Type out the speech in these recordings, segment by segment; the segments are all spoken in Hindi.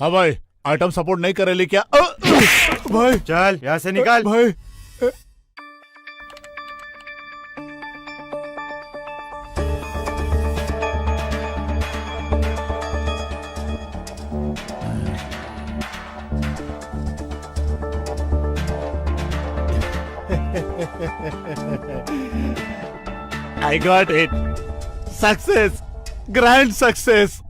हाँ भाई, आइटम सपोर्ट नहीं करेली क्या? भाई चल यहाँ से निकाल। भाई I got it. Success. Grand success.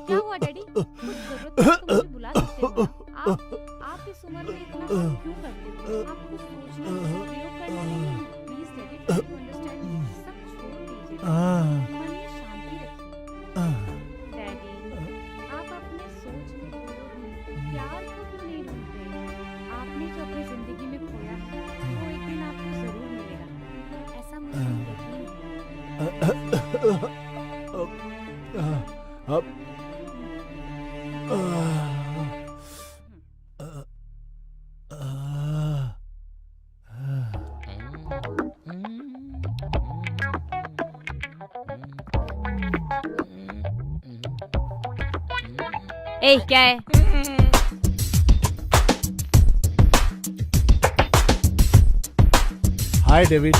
क्या हुआ डैडी? कुछ जरूरत हो तो मुझे बुला सकते हो ना? आप इस उम्र में इतना काम क्यों करते हो? आप कुछ सोचना, प्रयोग करना नहीं। Please daddy, try to understand. सब छोड़ दीजिए। मन में शांति रखिए। डैडी, आप अपने सोच में प्यार को क्यों नहीं ढूंढते? आपने जो अपनी जिंदगी में खोया है, वो एक दिन आपको जरूर मिलेगा। ऐसा मुझे यकीन है। ए, क्या है? Hi David.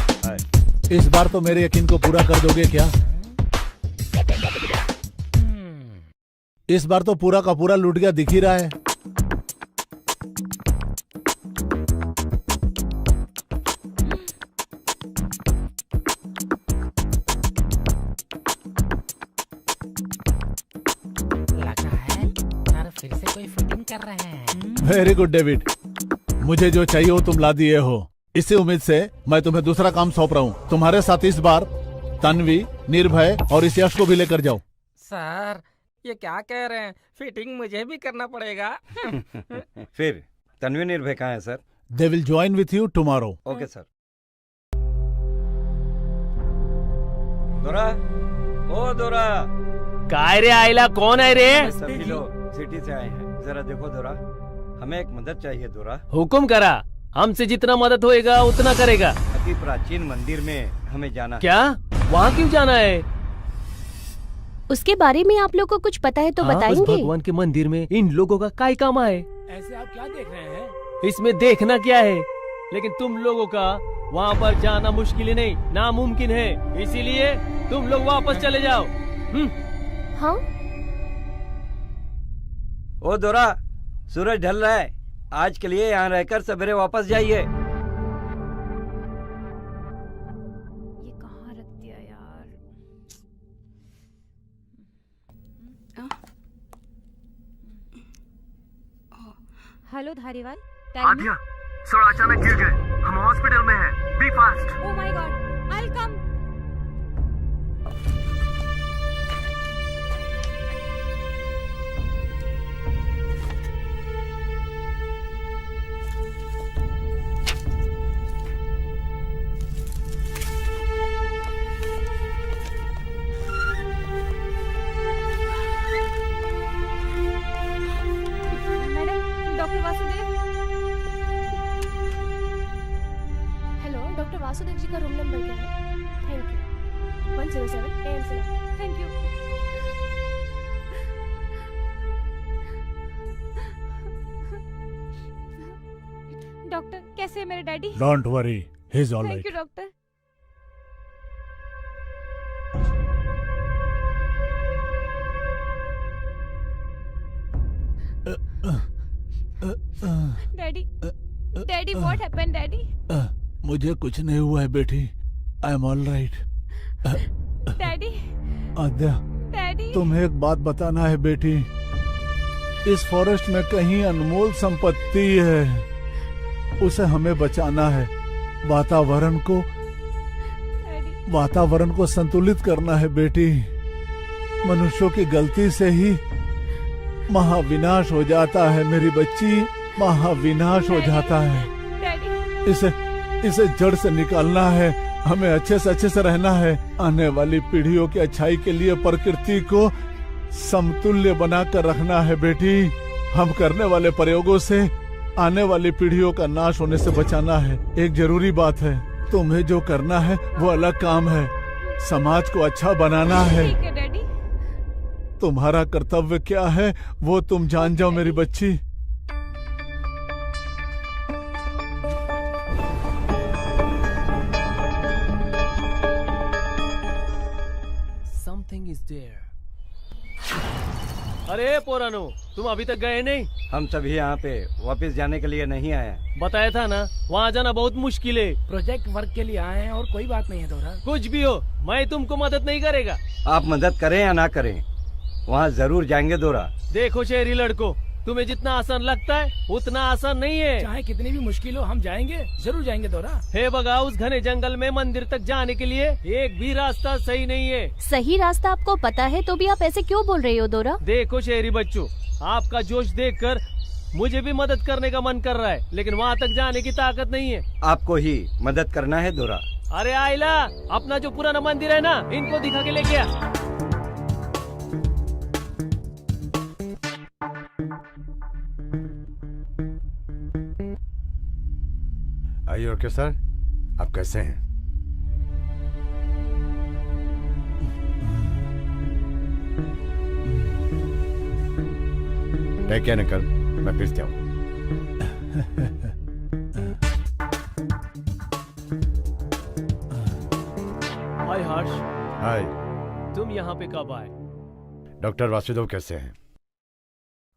इस बार तो मेरे यकीन को पूरा कर दोगे क्या? इस बार तो पूरा का पूरा लूट गया दिख ही रहा है। लगा है सर फिर से कोई फिटिंग कर रहे हैं। वेरी गुड डेविड, मुझे जो चाहिए वो तुम ला दिए हो। इसी उम्मीद से मैं तुम्हें दूसरा काम सौंप रहा हूँ। तुम्हारे साथ इस बार तन्वी, निर्भय और इस यश को भी लेकर जाओ। सर ये क्या कह रहे हैं? फिटिंग मुझे भी करना पड़ेगा। फिर तन्वी निर्भय कहाँ है sir? They will join with you tomorrow. Okay sir. दोरा, ओ दोरा। काय रे आयला, कौन है रे? सभी लोग सिटी से आए हैं, जरा देखो दोरा, हमें एक मदद चाहिए दोरा। हुकुम करा, हमसे जितना मदद होएगा उतना करेगा। अति प्राचीन मंदिर में हमें जाना है। क्या? वहाँ क्यों जाना है? उसके बारे में आप लोग को कुछ पता है तो हाँ, उस बताएंगे। भगवान के मंदिर में इन लोगों का काय काम है? ऐसे आप क्या देख रहे हैं? इसमें देखना क्या है? लेकिन तुम लोगों का वहाँ पर जाना मुश्किल ही नहीं, नामुमकिन है। इसीलिए तुम लोग वापस चले जाओ। हाँ? ओ दोरा, सूरज ढल रहा है, आज के लिए यहाँ रहकर सवेरे वापस जाइए। ये कहाँ रख दिया यार? हेलो धारीवाल। आद्या, सर अचानक गिर गए, हम हॉस्पिटल में हैं, be fast. Oh my God, I will come. Doctor Vasudev. Hello, doctor Vasudev ji का रूम नंबर क्या है? Thank you. 107 AM से। Thank you. डॉक्टर, कैसे है मेरे daddy? Don't worry, he is alright. Thank you doctor. Daddy, daddy, what happened daddy? मुझे कुछ नहीं हुआ है बेटी, I am alright. Daddy, Aadya, daddy. तुम्हें एक बात बताना है बेटी। इस फॉरेस्ट में कहीं अनमोल संपत्ति है, उसे हमें बचाना है। वातावरण को संतुलित करना है बेटी। मनुष्यों की गलती से ही महाविनाश हो जाता है मेरी बच्ची, महाविनाश हो जाता है। डैडी इसे जड़ से निकालना है। हमें अच्छे से रहना है। आने वाली पीढ़ियों की अच्छाई के लिए प्रकृति को समतुल्य बनाकर रखना है बेटी। हम करने वाले प्रयोगों से आने वाली पीढ़ियों का नाश होने से बचाना है। एक जरूरी बात है, तुम्हें जो करना है वो अलग काम है। समाज को अच्छा बनाना है। ठीक है डैडी। तुम्हारा कर्तव्य क्या है वो तुम जान जाओ मेरी बच्ची। Something is there. अरे पोरानो, तुम अभी तक गए नहीं? हम सभी यहाँ पे वापस जाने के लिए नहीं आए। बताया था ना, वहाँ जाना बहुत मुश्किल है। प्रोजेक्ट वर्क के लिए आए हैं और कोई बात नहीं है दोरा। कुछ भी हो, मैं तुमको मदद नहीं करेगा। आप मदद करें या ना करें, वहाँ जरूर जाएंगे दोरा। देखो शहरी लड़को, तुम्हें जितना आसान लगता है उतना आसान नहीं है। चाहे कितनी भी मुश्किल हो, हम जाएंगे, जरूर जाएंगे दोरा। हे बगा, उस घने जंगल में मंदिर तक जाने के लिए एक भी रास्ता सही नहीं है। सही रास्ता आपको पता है तो भी आप ऐसे क्यों बोल रहे हो दोरा? देखो शहरी बच्चों, आपका जोश देखकर मुझे भी मदद करने का मन कर रहा है, लेकिन वहाँ तक जाने की ताकत नहीं है। आपको ही मदद करना है दोरा। अरे आइला, अपना जो पुराना मंदिर है ना, इनको दिखा के लेके आ। Are you okay, sir? आप कैसे हैं? ठीक है निकल, मैं फिर जाऊँ। हाय हर्ष, हाय, तुम यहाँ पे कब आए? डॉक्टर वासुदेव कैसे हैं?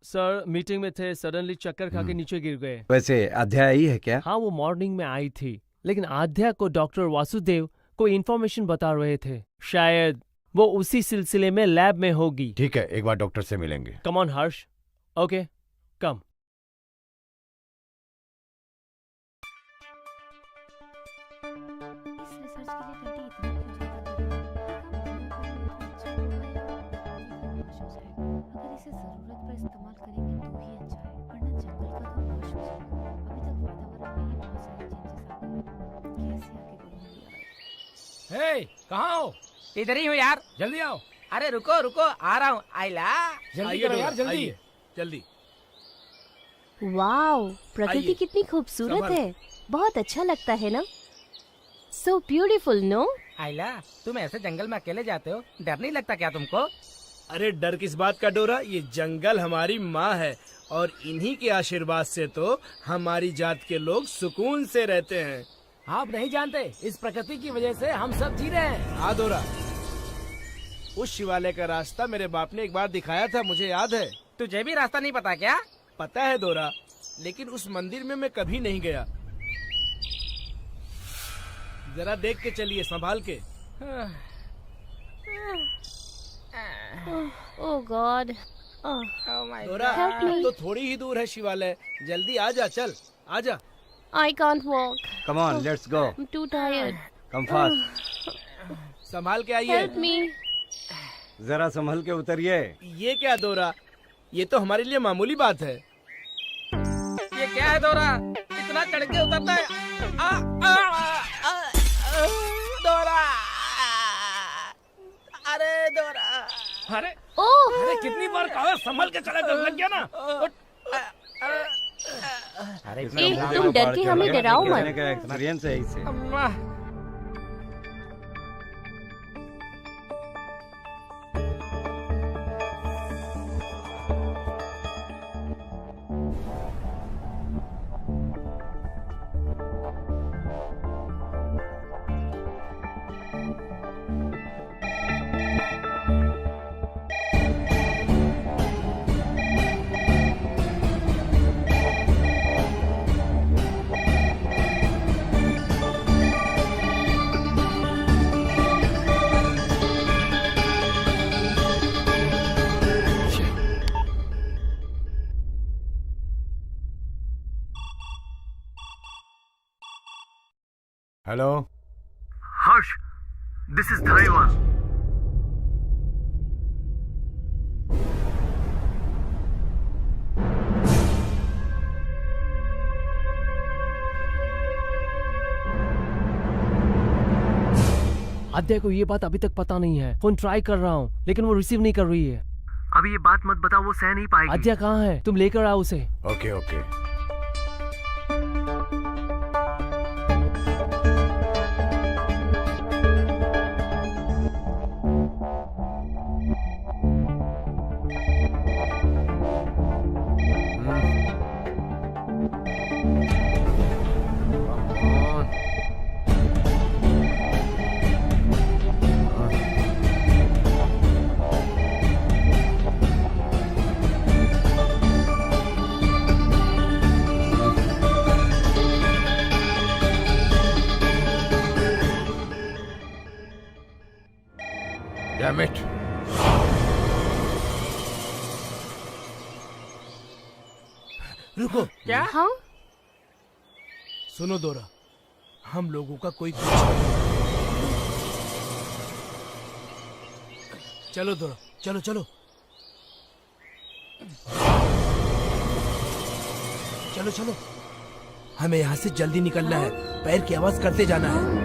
सर मीटिंग में थे, सडनली चक्कर खा के नीचे गिर गए। वैसे अध्याय आई है क्या? हाँ, वो मॉर्निंग में आई थी, लेकिन आध्या को डॉक्टर वासुदेव कोई इन्फॉर्मेशन बता रहे थे। शायद वो उसी सिलसिले में लैब में होगी। ठीक है, एक बार डॉक्टर से मिलेंगे। Come on Harsh. ओके, कम। इस रिसर्च के लिए डैडी इतना क्यों ज्यादा दे रहे हैं? काम पूरा करने में इतना अच्छा हुआ है। अगर इसे जरूरत पर इस्तेमाल करेंगे तो ही अच्छा है, वरना जंगल का तो नाश हो जाएगा। अभी तक वातावरण में ही बहुत सारे चेंजेस आ गए। कैसे आगे बढ़ूंगी यार? हे, कहाँ हो? इधर ही हूँ यार। जल्दी आओ। अरे रुको रुको, आ रहा हूँ। आइला, जल्दी करो यार, जल्दी जल्दी। वाओ, प्रकृति आइए। कितनी खूबसूरत संभल। है। बहुत अच्छा लगता है ना? So beautiful, no? आइला, तुम ऐसे जंगल में अकेले जाते हो, डर नहीं लगता क्या तुमको? अरे डर किस बात का डोरा, ये जंगल हमारी माँ है और इन्हीं के आशीर्वाद से तो हमारी जात के लोग सुकून से रहते हैं। आप नहीं जानते, इस प्रकृति की वजह से हम सब जी रहे हैं। हाँ डोरा, उस शिवालय का रास्ता मेरे बाप ने एक बार दिखाया था, मुझे याद है। तुझे भी रास्ता नहीं पता क्या? पता है डोरा, लेकिन उस मंदिर में मैं कभी नहीं गया। जरा देख के चलिए, संभाल के। ओह गॉड। Oh my डोरा, Help me. तो थोड़ी ही दूर है शिवालय, जल्दी आ जा, चल आ जा। I can't walk. Come on, let's go. I am to tired. Come fast. संभाल के आइए। Help me. जरा संभल के उतरिए। ये क्या डोरा, ये तो हमारे लिए मामूली बात है। ये क्या है दोरा, इतना चढ़ के उतरता है? आ, आ, आ, आ, दोरा, अरे दोरा, अरे ओह, अरे कितनी बार कहा, संभल के चला, डर लग गया ना। अरे तुम डर के हमें डराओ मत। एक्सपीरियंस है इसे। अम्मा। Hello, Harsh, this is Taiwan. आद्या को ये बात अभी तक पता नहीं है। फोन ट्राई कर रहा हूँ लेकिन वो रिसीव नहीं कर रही है। अभी ये बात मत बताओ, वो सह नहीं पाएगी। आद्या कहाँ है? तुम लेकर आओ उसे। Okay okay. Damn it. रुको। क्या? हाँ? सुनो दोरा, हम लोगों का कोई कुछ। चलो दोरा, चलो चलो चलो चलो, हमें यहाँ से जल्दी निकलना है। पैर की आवाज करते जाना है।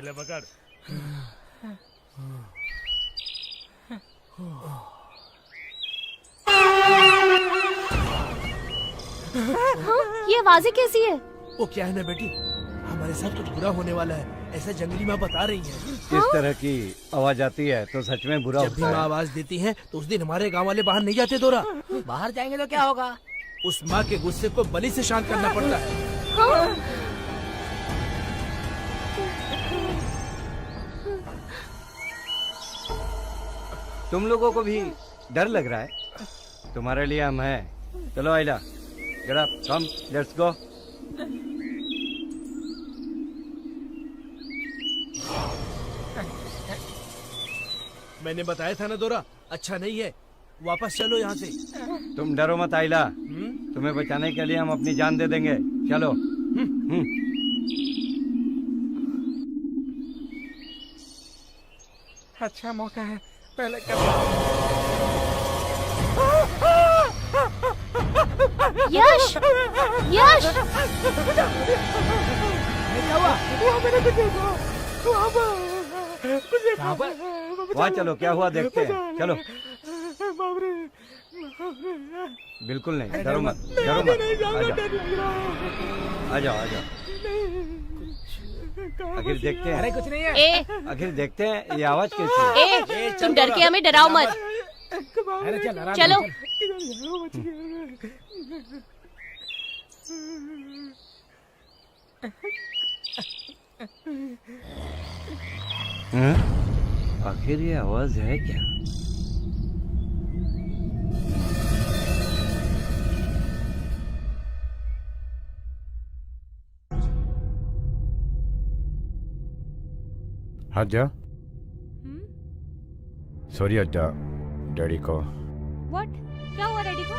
ले पकड़। ये आवाजें कैसी है? वो क्या है ना बेटी, हमारे साथ कुछ बुरा होने वाला है, ऐसा जंगली माँ बता रही है। इस तरह की आवाज आती है तो सच में बुरा जब भी होता माँ है। आवाज देती है तो उस दिन हमारे गांव वाले बाहर नहीं जाते दोरा। बाहर जाएंगे तो क्या होगा? उस माँ के गुस्से को बलि से शांत करना पड़ता है। तुम लोगों को भी डर लग रहा है? तुम्हारे लिए हम हैं। चलो Aila, get up, come, let's go. मैंने बताया था ना दोरा, अच्छा नहीं है, वापस चलो यहाँ से। तुम डरो मत आइला, तुम्हें बचाने के लिए हम अपनी जान दे देंगे। चलो। अच्छा मौका है, पहले कर। यश! यश! क्या हुआ? वहाँ चलो, क्या हुआ देखते हैं। चलो। बिल्कुल नहीं, डरो मत, डरो मत। आ जाओ, आ जाओ। आखिर देखते हैं। अरे कुछ नहीं है। आखिर देखते हैं ये आवाज कैसी है। तुम डर के हमें डराओ मत। अरे चल, आराम चलो। आखिर ये आवाज है क्या? आद्या, सॉरी आद्या, डैडी को। व्हाट? क्या हुआ डैडी को?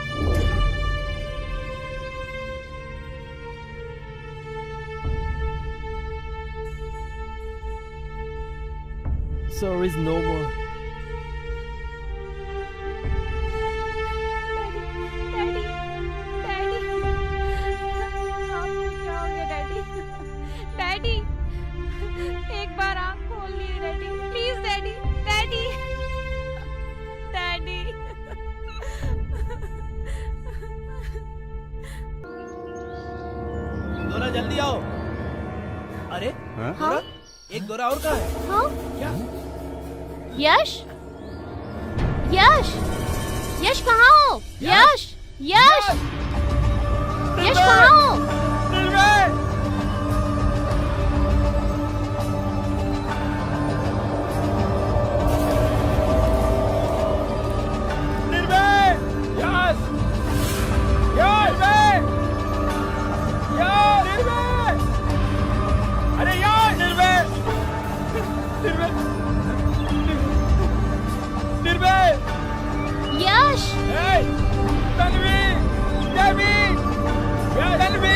Sorry is no more. Daddy, daddy, आपको क्या हो गया डैडी? डैडी, एक बार आँख खोलिए daddy, please daddy, daddy, daddy. दोरा जल्दी आओ। अरे हाँ? दोरा, एक दोरा और कहाँ है? हाँ? क्या? यश! यश! यश कहाँ हो? यश! यश! यश कहाँ हो? यश! तन्वी,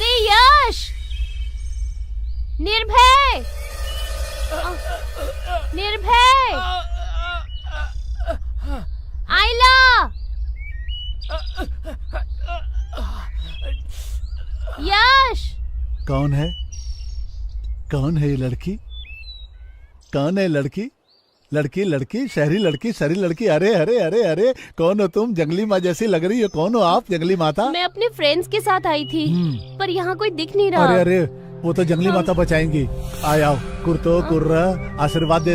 अरे यश, निर्भय, निर्भय, आइला, यश। कौन है? कौन है ये लड़की? कौन है लड़की? लड़की लड़की शहरी लड़की। अरे अरे अरे अरे, कौन हो तुम? जंगली माँ जैसी लग रही हो। कौन हो आप, जंगली माता? मैं अपने फ्रेंड्स के साथ आई थी, पर यहाँ कोई दिख नहीं रहा। अरे अरे, वो तो जंगली माता बचाएंगी। आओ, कुर्तो कुर्रा, आशीर्वाद दे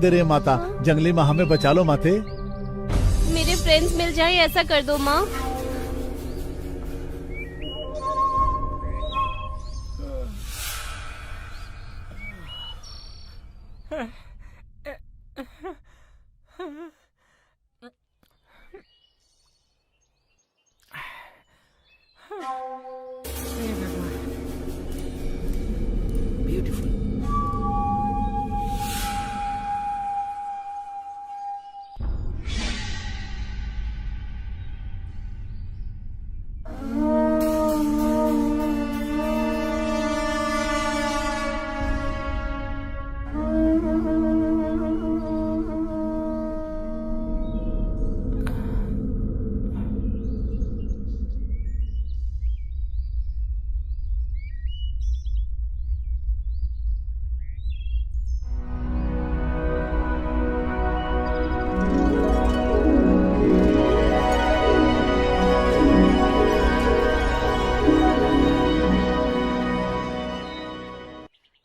रहे हैं माता। जंगली माँ हमें बचा लो माते। मेरे फ्रेंड्स मिल जाए ऐसा कर दो माँ। ब्यूटीफुल।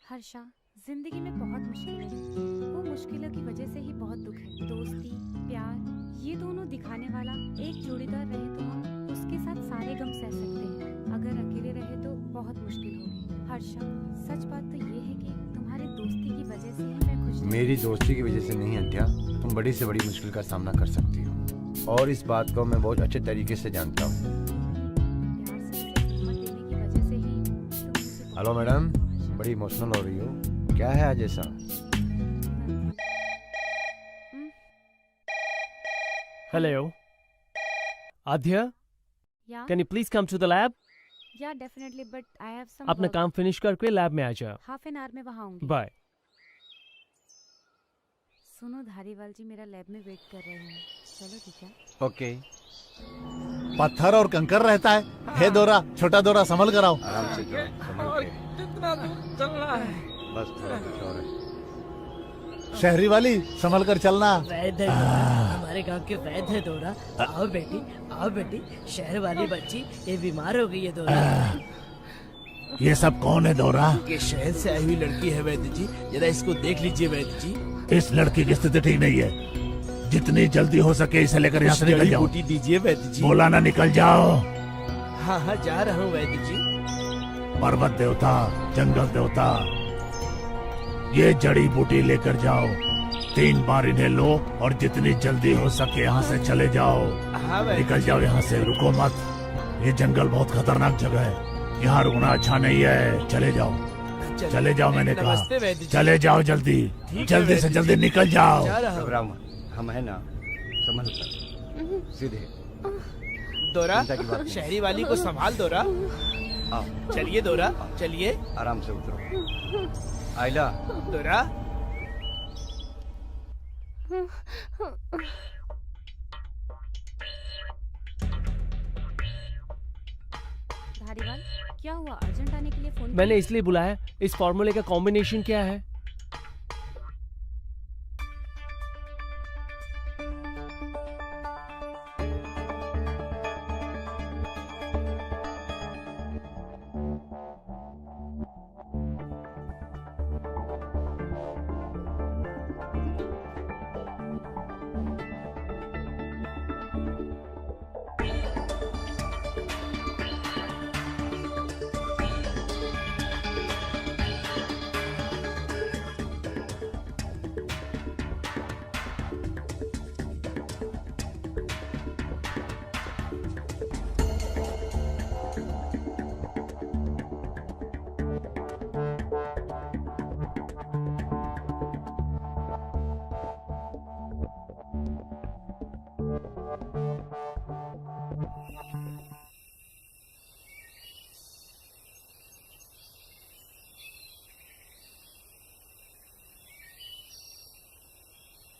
हर्षा, जिंदगी में बहुत मुश्किलें हैं। वो मुश्किलों की वजह से ही बहुत दुख है। दोस्ती, प्यार, ये दोनों दिखाने वाला एक जोड़ीदार रहे तो हम उसके साथ सारे गम सह सकते हैं। अगर अकेले रहे तो बहुत मुश्किल होगी। हर्षा, सच बात तो ये है कि तुम्हारी दोस्ती की वजह से ही मैं खुश हूँ। मेरी दोस्ती की वजह से नहीं अंत्या, तुम बड़ी से बड़ी मुश्किल का सामना कर सकती हो, और इस बात को मैं बहुत अच्छे तरीके से जानता हूँ। प्यार से उसे हिम्मत देने की वजह से ही तुम मुझे हेलो मैडम, बड़ी इमोशनल हो रही हो, क्या है आज ऐसा? Hello Aadhya, yeah can you please come to the lab? Yeah definitely, but I have some अपना काम फिनिश करके लैब में आ जाओ। हाफ एन आवर में वहाँ आऊंगी। बाय। सुनो, धारीवाल जी मेरा लैब में वेट कर रहे हैं। चलो ठीक है। ओके, पत्थर और कंकर रहता है। हे दोरा, छोटा दोरा, संभल कर आओ। आराम से चलो, संभल और के। कितना दूर चलना है? बस थोड़ा कुछ और है। शहरी वाली, संभल कर चलना। वैद्य है दोरा, हमारे गांव के वैद्य है दोरा। आओ बेटी, शहर वाली बच्ची ये बीमार हो गई है दोरा। ये सब कौन है दोरा? ये शहर से आई हुई लड़की है वैद्य जी, जरा इसको देख लीजिए वैद्य जी। इस लड़की की स्थिति ठीक नहीं है। जितनी जल्दी हो सके इसे लेकर यहाँ से निकल जड़ी जाओ। बूटी दीजिए वैद्य जी। बोला ना, निकल जाओ। हाँ हाँ, जा रहा हूँ वैद्य जी। पर्वत देवता, जंगल देवता, ये जड़ी बूटी लेकर जाओ। 3 बार इन्हें लो और जितनी जल्दी हो सके यहाँ से चले जाओ। हाँ वैद्य निकल जाओ यहाँ से, रुको मत। ये जंगल बहुत खतरनाक जगह है, यहाँ रुकना अच्छा नहीं है। चले जाओ, चले जाओ, मैंने नमस्ते कहा। वैद्य जी। चले जाओ जल्दी, ठीक है जल्दी से वैद्य जल्दी जी। निकल जाओ। जा रहा हूँ। घबराओ मत, हम है ना, संभल कर सीधे। दोरा, चिंता की बात नहीं। शहरी वाली को संभाल दोरा। आओ, चलिए दोरा, चलिए। आराम से उतरो। आइला, दोरा, धारीवाल, क्या हुआ? अर्जेंट आने के लिए फोन मैंने इसलिए बुलाया, इस फॉर्मूले का कॉम्बिनेशन क्या है?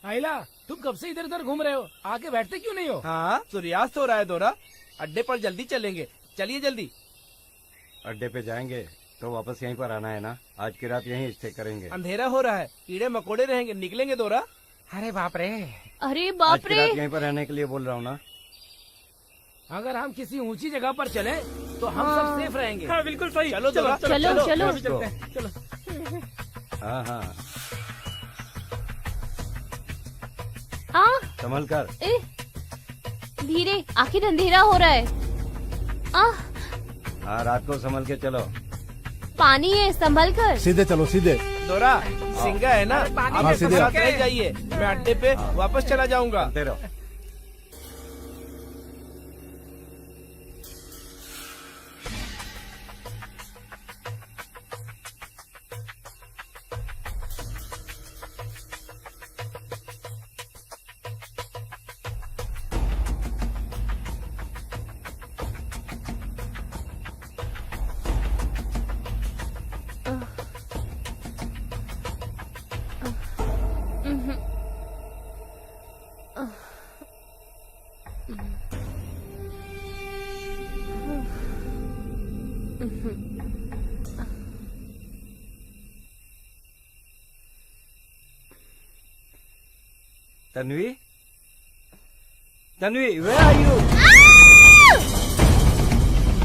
आइला, तुम कब से इधर उधर घूम रहे हो? आके बैठते क्यों नहीं हो? हाँ, सूर्यास्त हो रहा है दोरा। अड्डे पर जल्दी चलेंगे, चलिए जल्दी। अड्डे पे जाएंगे तो वापस यहीं पर आना है ना? आज की रात यहीं स्टे करेंगे। अंधेरा हो रहा है, कीड़े मकोड़े रहेंगे, निकलेंगे दोरा। अरे बाप रे, अरे आज बाप की रे। रात यहीं पर रहने के लिए बोल रहा हूँ ना। अगर हम किसी ऊंची जगह पर चले तो हम सब सेफ रहेंगे। हाँ बिल्कुल सही। चलो दोरा, चलो चलो चलो। चलो। हाँ हाँ, आ संभल कर। ए धीरे, आखिर अंधेरा हो रहा है। हाँ, रात को संभल के चलो। पानी है, संभल कर। सीधे चलो सीधे। दोरा, सिंगा है ना, आप हाँ, मेरे सीधे। साथ रह जाइए, मैं अड्डे पे वापस चला जाऊंगा। चलते रहो। Tanvi, Tanvi, where are you?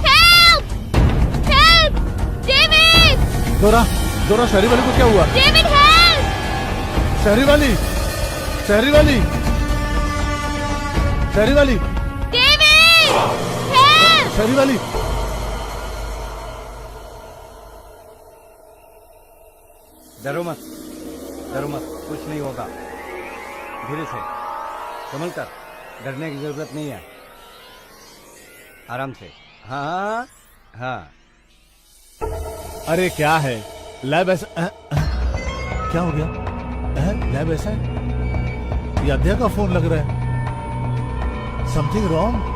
Help! Help! David! दोरा, दोरा, शहरी वाली को क्या हुआ? David help! शहरी वाली, शहरी वाली, शहरी वाली, डेविड! हेल्प! शहरी वाली। डरो मत, डरो मत, कुछ नहीं होगा। धीरे से, संभल कर, डरने की जरूरत नहीं है। आराम से। हाँ हाँ। अरे क्या है? लैब ऐसा क्या हो गया? लैब ऐसा है? ये अध्यय का फोन लग रहा है। Something wrong?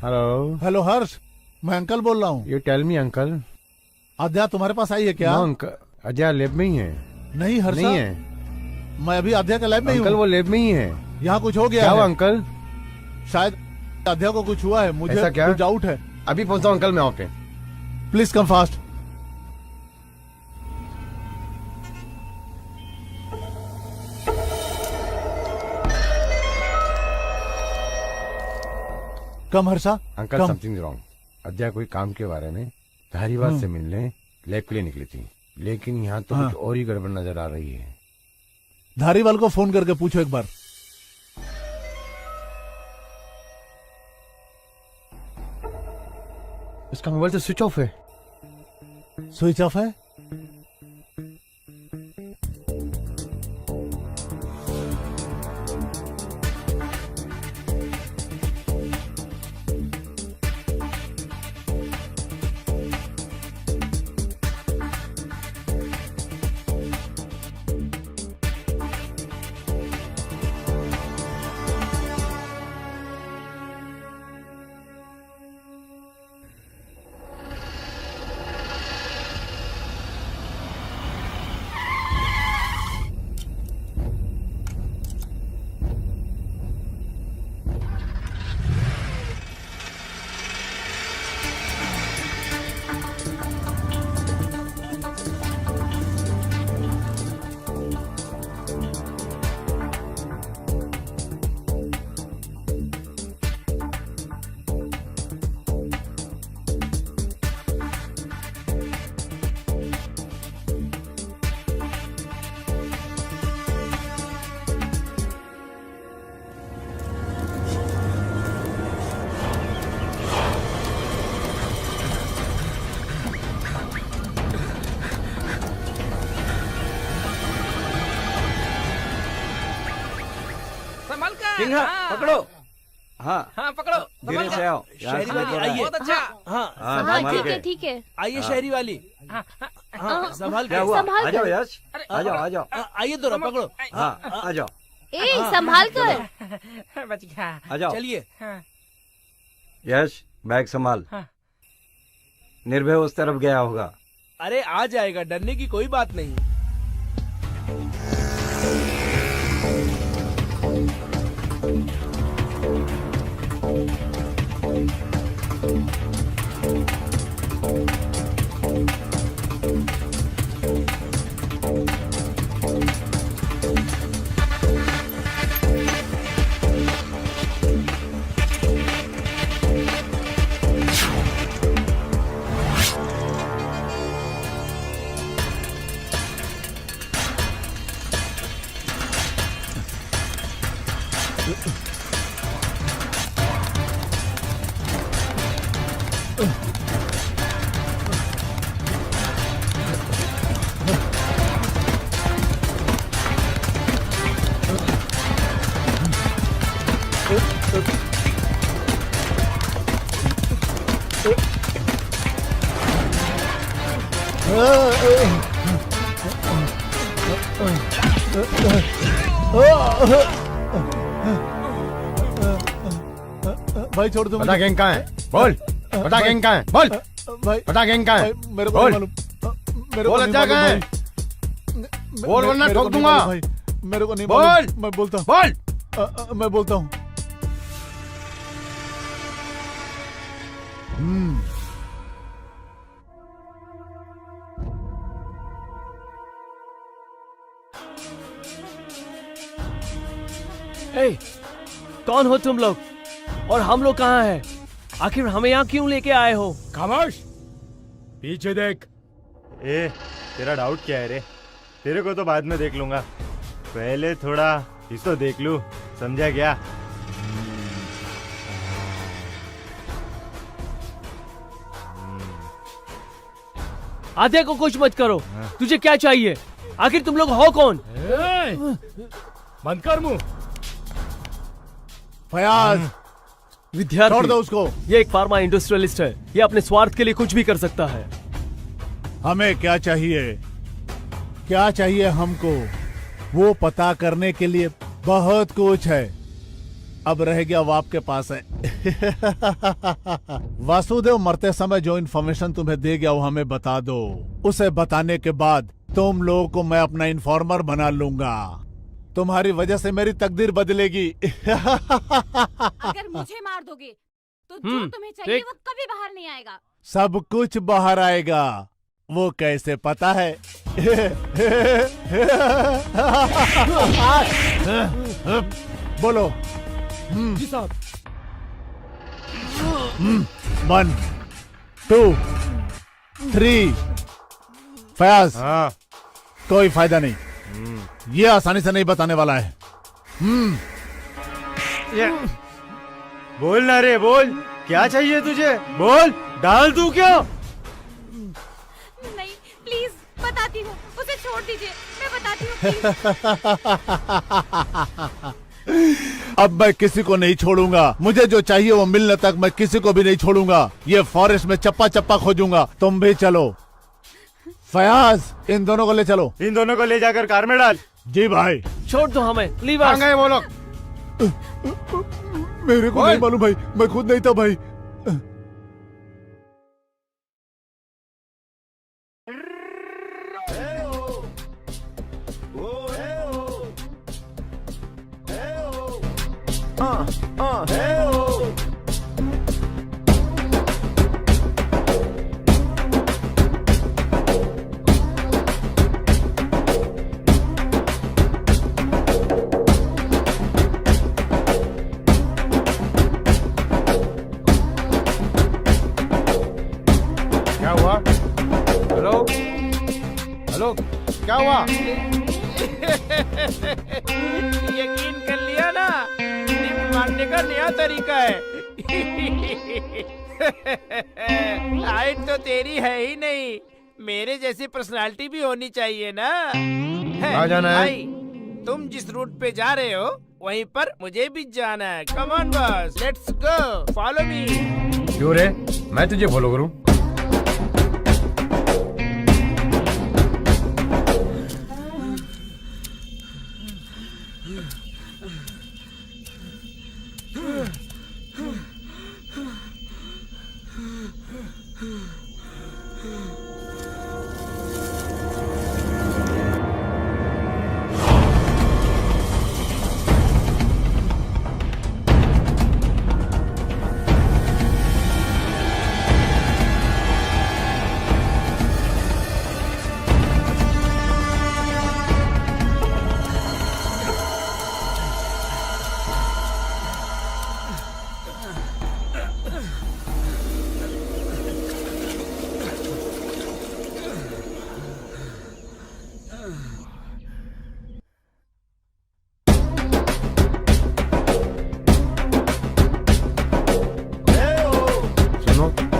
Hello. Hello Harsh, मैं अंकल बोल रहा हूँ। You tell me uncle. अध्या तुम्हारे पास आई है क्या? नो अंकल, अजय लैब में ही है। नहीं हर्ष, नहीं है मैं अभी अध्या के लैब में ही अंकल, हूँ। वो लैब में ही है। यहाँ कुछ हो गया क्या है हुआ अंकल? शायद अध्या को कुछ हुआ है। मुझे ऐसा क्या? कुछ डाउट है। अभी पहुंचता हूँ अंकल मैं वहाँ पे। Please come fast. Come Harsha, uncle come. Something wrong. अध्या कोई काम के बारे में धारीवाल से मिलने लैब के लिए निकली थी, लेकिन यहाँ तो कुछ और ही गड़बड़ नजर आ रही है। धारीवाल को फोन करके पूछो एक बार। इसका मोबाइल तो स्विच ऑफ है। स्विच ऑफ है? सिंघा, पकड़ो। हाँ हाँ पकड़ो, धीरे से आओ। यहाँ शहरी से वाली थोड़ा- आइए। बहुत अच्छा। हाँ, हाँ, हाँ संभाल ठीक के। है ठीक है। आइए शहरी वाली। संभाल क्या हुआ? संभाल आ जाओ कर। यश, आ जाओ आ जाओ। आइए दौरा पकड़ो। हाँ आ जाओ ए संभाल कर। बच गया। आ जाओ। चलिए। यश बैग संभाल। निर्भय उस तरफ गया होगा। अरे आ जाएगा, डरने की कोई बात नहीं। भाई छोड़ दो बता गैंग कहाँ है? बोल। बता गैंग कहाँ है? बोल। भाई बता गैंग कहाँ है? भाई, मेरे को बोल। नहीं मालूम। मेरे को बोल नहीं अच्छा कहाँ है? मालूम बोल वरना मेरे को ठोक नहीं दूंगा। मालूम भाई, मेरे को नहीं बोल। मालूम। मैं बोलता हूँ। बोल। मैं बोलता हूँ। ए, कौन हो तुम लोग और हम लोग कहाँ हैं? आखिर हमें यहाँ क्यों लेके आए हो? खामोश, पीछे देख। ए, तेरा डाउट क्या है रे? तेरे को तो बाद में देख लूंगा, पहले थोड़ा इसको देख लूं, समझा क्या? आधे को कुछ मत करो। तुझे क्या चाहिए? आखिर तुम लोग हो कौन? बंद कर मुंह। फयाज, विद्यार्थी, छोड़ दो उसको। ये एक फार्मा इंडस्ट्रियलिस्ट है। ये अपने स्वार्थ के लिए कुछ भी कर सकता है। हमें क्या चाहिए? क्या चाहिए हमको? वो पता करने के लिए बहुत कुछ है। अब रह गया वो आपके पास है। वासुदेव मरते समय जो इन्फॉर्मेशन तुम्हें दे गया वो हमें बता दो। उसे बताने के बाद तुम लोगों को मैं अपना इन्फॉर्मर बना लूंगा। तुम्हारी वजह से मेरी तकदीर बदलेगी। अगर मुझे मार दोगे तो जो तुम्हें चाहिए देख। वो कभी बाहर नहीं आएगा। सब कुछ बाहर आएगा। वो कैसे पता है? बोलो। जी साहब। 1 2 3। फयाज, हाँ। कोई फायदा नहीं। ये आसानी से नहीं बताने वाला है। ये बोल ना रे, बोल। क्या चाहिए तुझे? बोल, डाल दूं क्या? नहीं प्लीज, बताती हूँ, उसे छोड़ दीजिए, मैं बताती हूँ प्लीज। अब मैं किसी को नहीं छोड़ूंगा। मुझे जो चाहिए वो मिलने तक मैं किसी को भी नहीं छोड़ूंगा। ये फॉरेस्ट में चप्पा चप्पा खोजूंगा। तुम भी चलो। फयाज, इन दोनों को ले चलो। इन दोनों को ले जाकर कार में डाल। जी भाई। छोड़ दो हमें। लीव कहाँ अस। गए वो लोग? मेरे को नहीं मालूम भाई, मैं खुद नहीं था भाई। क्या हुआ? हेलो हेलो, क्या हुआ? यकीन कर लिया ना, टिप मारने का नया तरीका है। हाइट तो तेरी है ही नहीं, मेरे जैसी पर्सनालिटी भी होनी चाहिए ना। कहाँ जाना है? भाई, तुम जिस रूट पे जा रहे हो वहीं पर मुझे भी जाना है। Come on boss, let's go, follow me. क्यों रे, मैं तुझे फॉलो करूं?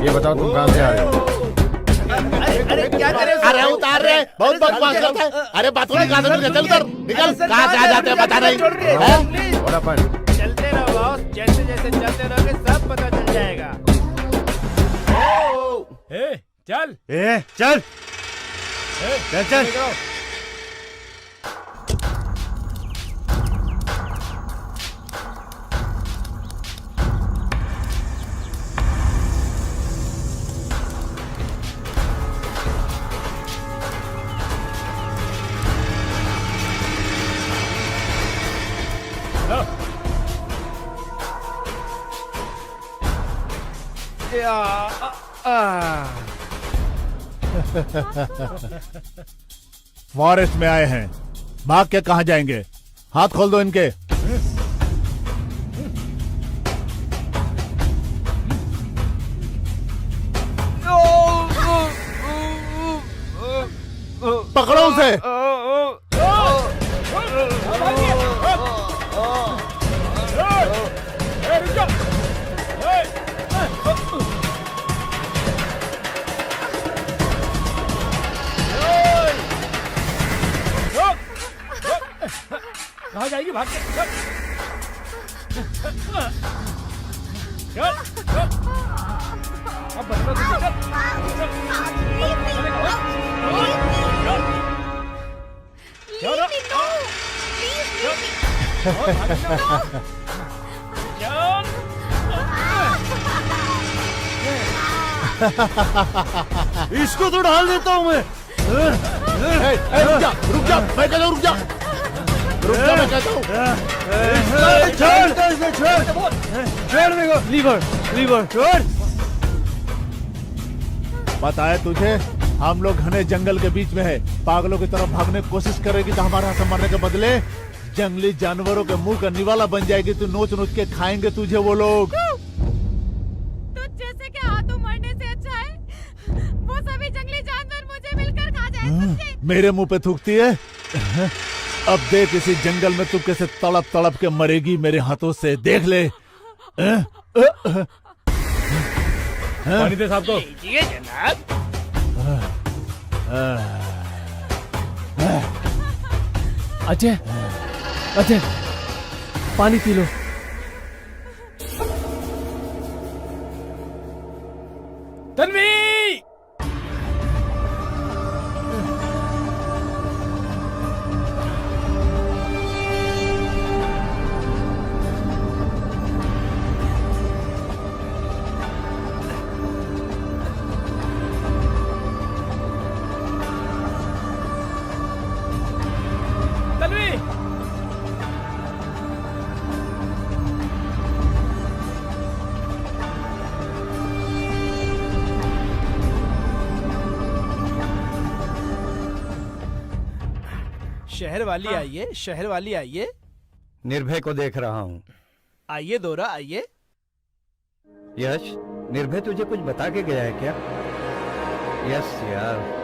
ये बताओ तुम कहाँ से आ रहे हो? अरे क्या करे? अरे उतार रहे, बहुत बकवास करता है। अरे बातों कहाँ से निकल कर, निकल, कहाँ से आ जाते हैं बता नहीं। What happened? चलते रहो बॉस, जैसे जैसे चलते रहोगे सब पता चल जाएगा। चल चल चल चल फॉरेस्ट में आए हैं, भाग के कहाँ जाएंगे? हाथ खोल दो इनके। पकड़ो उसे। कहाँ जाएगी भाग के? अब बचना तो इसको तो डाल देता हूँ मैं। रुक जा, मैं कहता हूँ रुक जा, रुक जा, मैं कहता हूँ। छोड़ मेरे को। लीवर छोड़। पता है तुझे, हम लोग घने जंगल के बीच में है, पागलों की तरफ भागने की कोशिश करेगी तो हमारा हाथ मरने के बदले जंगली जानवरों के मुंह का निवाला बन जाएगी। तू नोच नोच के खाएंगे तुझे वो लोग। तो जैसे कि हाथों मरने से अच्छा है वो सभी जंगली जानवर मुझे मिलकर खा जाए। मेरे मुंह पे थूकती है। अब देख इसी जंगल में तू कैसे तड़प तड़प के मरेगी मेरे हाथों से, देख ले। पानी दे साहब को। लीजिए जनाब। अजय, अजय, पानी पी लो। तन्वी! शहर वाली आइए, शहर वाली आइए। निर्भय को देख रहा हूँ। आइए दोरा आइए। यश, निर्भय तुझे कुछ बता के गया है क्या? यस यार।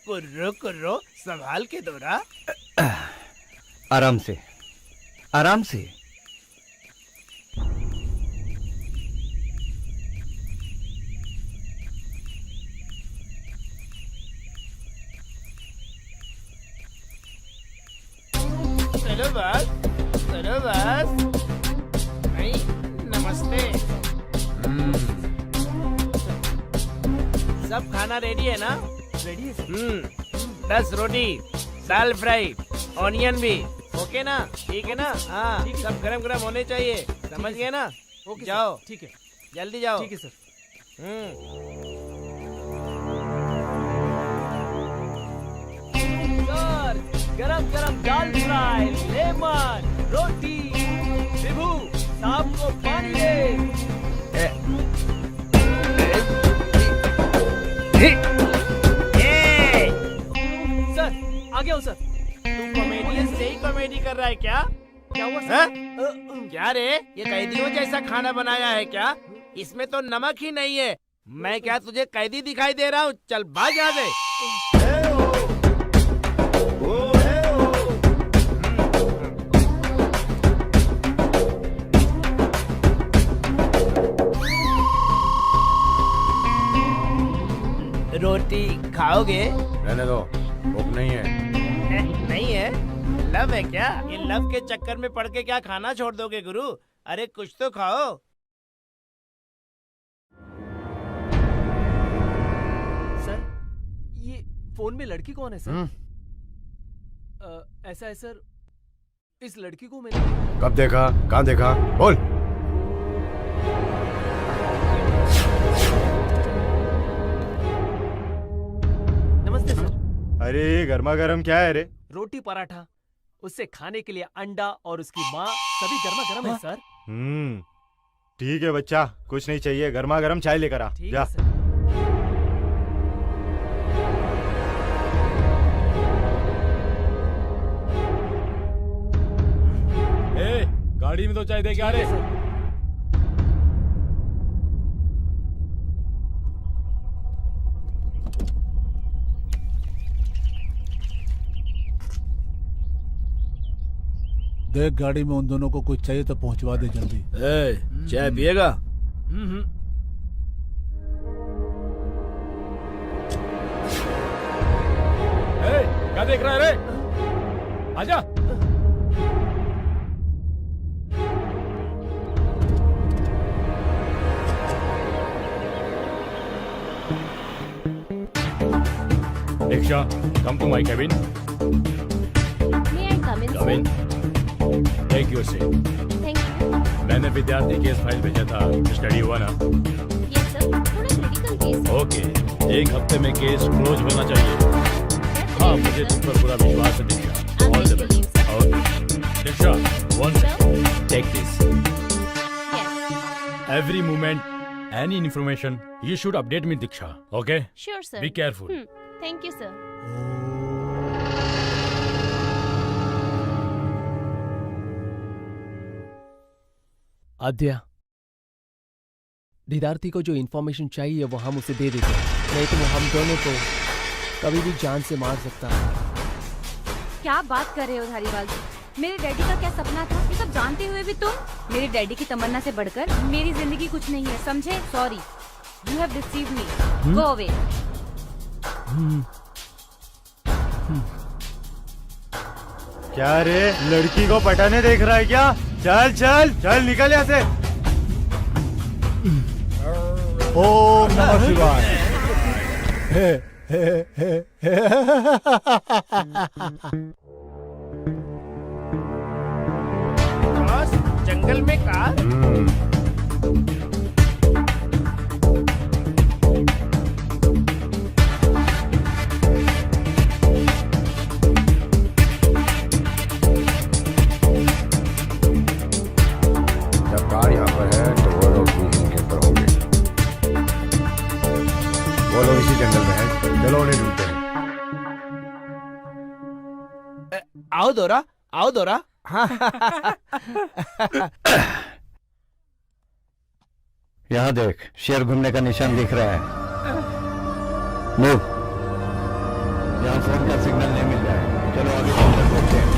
कुर्रो कुर्रो, संभाल के दोरा। आराम से, आराम से। चलो बस, चलो बस। भाई नमस्ते। सब खाना रेडी है ना? रेडी है। 10 रोटी, दाल फ्राई, ऑनियन भी, ओके ना? ठीक है ना? हाँ, सब गरम गरम होने चाहिए, समझ गए ना? ओके जाओ। ठीक है, जल्दी जाओ। ठीक है सर। सर, गरम गरम दाल फ्राई, लेमन, रोटी, विभू, साहब को पानी दे। सर, आ गया हूँ सर। तू कॉमेडियन से ही कॉमेडी कर रहा है क्या? क्या हुआ हैं? क्या रे, ये कैदियों जैसा खाना बनाया है क्या? इसमें तो नमक ही नहीं है। मैं क्या तुझे कैदी दिखाई दे रहा हूँ? चल भाग यहाँ से। रोटी खाओगे? रहने दो, भूख नहीं है। नहीं है? लव है क्या? ये लव के चक्कर में पड़ के क्या खाना छोड़ दोगे गुरु? अरे कुछ तो खाओ। सर, ये फोन में लड़की कौन है सर? ऐसा है सर, इस लड़की को मैंने कब देखा, कहाँ देखा, बोल। नमस्ते सर। अरे गर्मा गर्म क्या है रे? रोटी पराठा, उससे खाने के लिए अंडा और उसकी माँ, सभी गर्मा गर्म है सर। ठीक है बच्चा, कुछ नहीं चाहिए, गर्मा गर्म चाय लेकर आ। ठीक जा। है सर। गाड़ी में तो चाय दे के आ रहे सर। देख, गाड़ी में उन दोनों को कुछ चाहिए तो पहुंचवा दे जल्दी। चाय पिएगा? क्या देख रहा है रे? आजा। Diksha, come to my cabin. May I come in, Come in. Take your seat. Thank you. मैंने विद्यार्थी केस फाइल भेजा था, स्टडी हुआ ना? Yes sir, थोड़ा क्रिटिकल केस है। ओके, 1 हफ्ते में केस क्लोज होना चाहिए। हाँ, मुझे तुम पर पूरा विश्वास है दीक्षा। All the best. Okay. Diksha, one second. Take this. Yes. Every moment, any information, you should update me, Diksha. Okay? Sure sir. Be careful. Thank you sir. आद्या, दीदारती को जो इन्फॉर्मेशन चाहिए वो हम उसे दे देते हैं, नहीं तो वो हम दोनों को कभी भी जान से मार सकता है। क्या बात कर रहे हो धारीवाल जी? मेरे डैडी का क्या सपना था, ये सब जानते हुए भी तुम? मेरे डैडी की तमन्ना से बढ़कर मेरी जिंदगी कुछ नहीं है, समझे? Sorry, you have deceived me, go away. क्या रे, लड़की को पटाने देख रहा है क्या? चल चल चल, निकल यहाँ से। ओम नमः शिवाय। हे हे हे हे। बॉस, जंगल में कार? जब कार यहाँ पर है तो वो लोग भी इनके ऊपर होंगे। वो लोग इसी जंगल में हैं, चलो उन्हें ढूंढते हैं। आओ दोरा, आओ दोरा। हाँ। यहाँ देख, शेर घूमने का निशान दिख रहा है। मूव। यहाँ फोन का सिग्नल नहीं मिल रहा है, चलो आगे चलकर देखते हैं।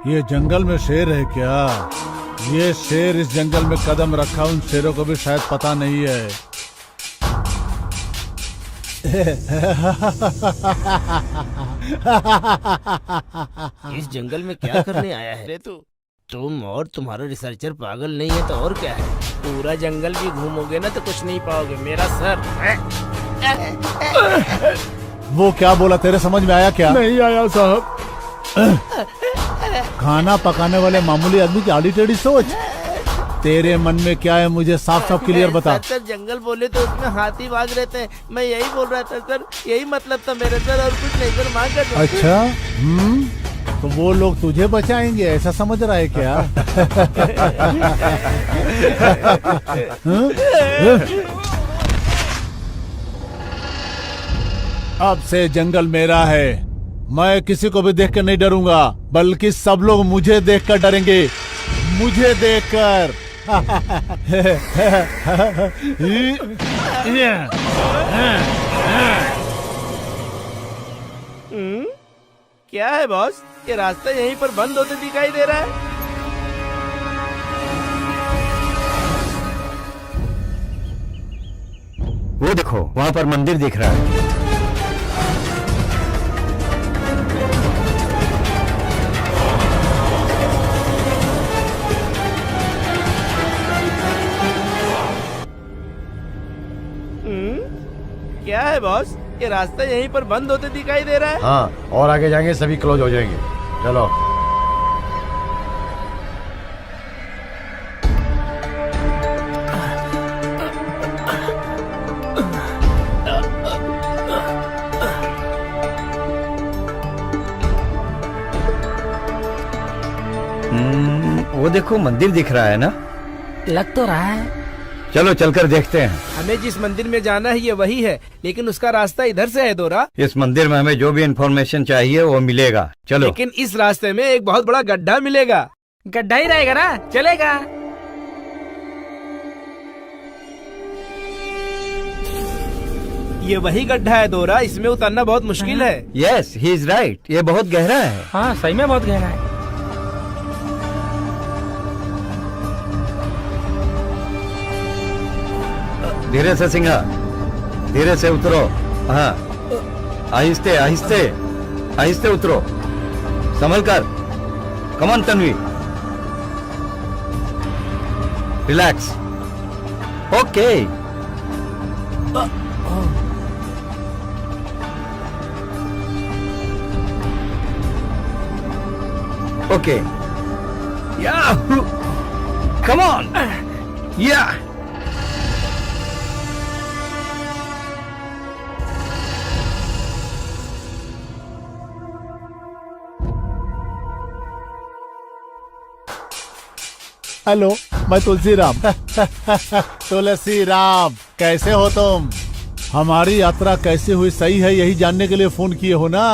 ये जंगल में शेर है क्या? ये शेर इस जंगल में कदम रखा उन शेरों को भी शायद पता नहीं है। इस जंगल में क्या करने आया है रे तू? तुम और तुम्हारा रिसर्चर पागल नहीं है तो और क्या है? पूरा जंगल भी घूमोगे ना तो कुछ नहीं पाओगे, मेरा सर। वो क्या बोला, तेरे समझ में आया क्या? नहीं आया साहब। खाना पकाने वाले मामूली आदमी की आड़ी टेढ़ी सोच। तेरे मन में क्या है मुझे साफ साफ क्लियर बता। सर जंगल बोले तो उसमें हाथी भाग रहते हैं, मैं यही बोल रहा था सर, यही मतलब था मेरे सर, और कुछ नहीं सर, मांग कर। अच्छा तो वो लोग तुझे बचाएंगे ऐसा समझ रहा है क्या? अब से जंगल मेरा है, मैं किसी को भी देख कर नहीं डरूंगा, बल्कि सब लोग मुझे देखकर डरेंगे, मुझे देखकर। क्या है बॉस, ये रास्ता यहीं पर बंद होते दिखाई दे रहा है। वो देखो वहां पर मंदिर दिख रहा है। क्या है बॉस, ये रास्ता यहीं पर बंद होते दिखाई दे रहा है। हाँ, और आगे जाएंगे सभी क्लोज हो जाएंगे। चलो। वो देखो मंदिर दिख रहा है ना? लग तो रहा है। चलो चलकर देखते हैं। हमें जिस मंदिर में जाना है ये वही है, लेकिन उसका रास्ता इधर से है दोरा। इस मंदिर में हमें जो भी इंफॉर्मेशन चाहिए वो मिलेगा। चलो। लेकिन इस रास्ते में एक बहुत बड़ा गड्ढा मिलेगा। गड्ढा ही रहेगा ना, चलेगा। ये वही गड्ढा है दोरा, इसमें उतरना बहुत मुश्किल है। यस ही इज राइट, ये बहुत गहरा है। हाँ सही में बहुत गहरा है। धीरे से सिंघा, धीरे से उतरो। हाँ आहिस्ते आहिस्ते आहिस्ते उतरो, संभल कर। Come on Tanvi, relax. Okay. Okay, yahoo, come on, yeah. Hello, मैं तुलसी राम। तुलसी राम, कैसे हो तुम? हमारी यात्रा कैसी हुई सही है यही जानने के लिए फोन किए हो ना?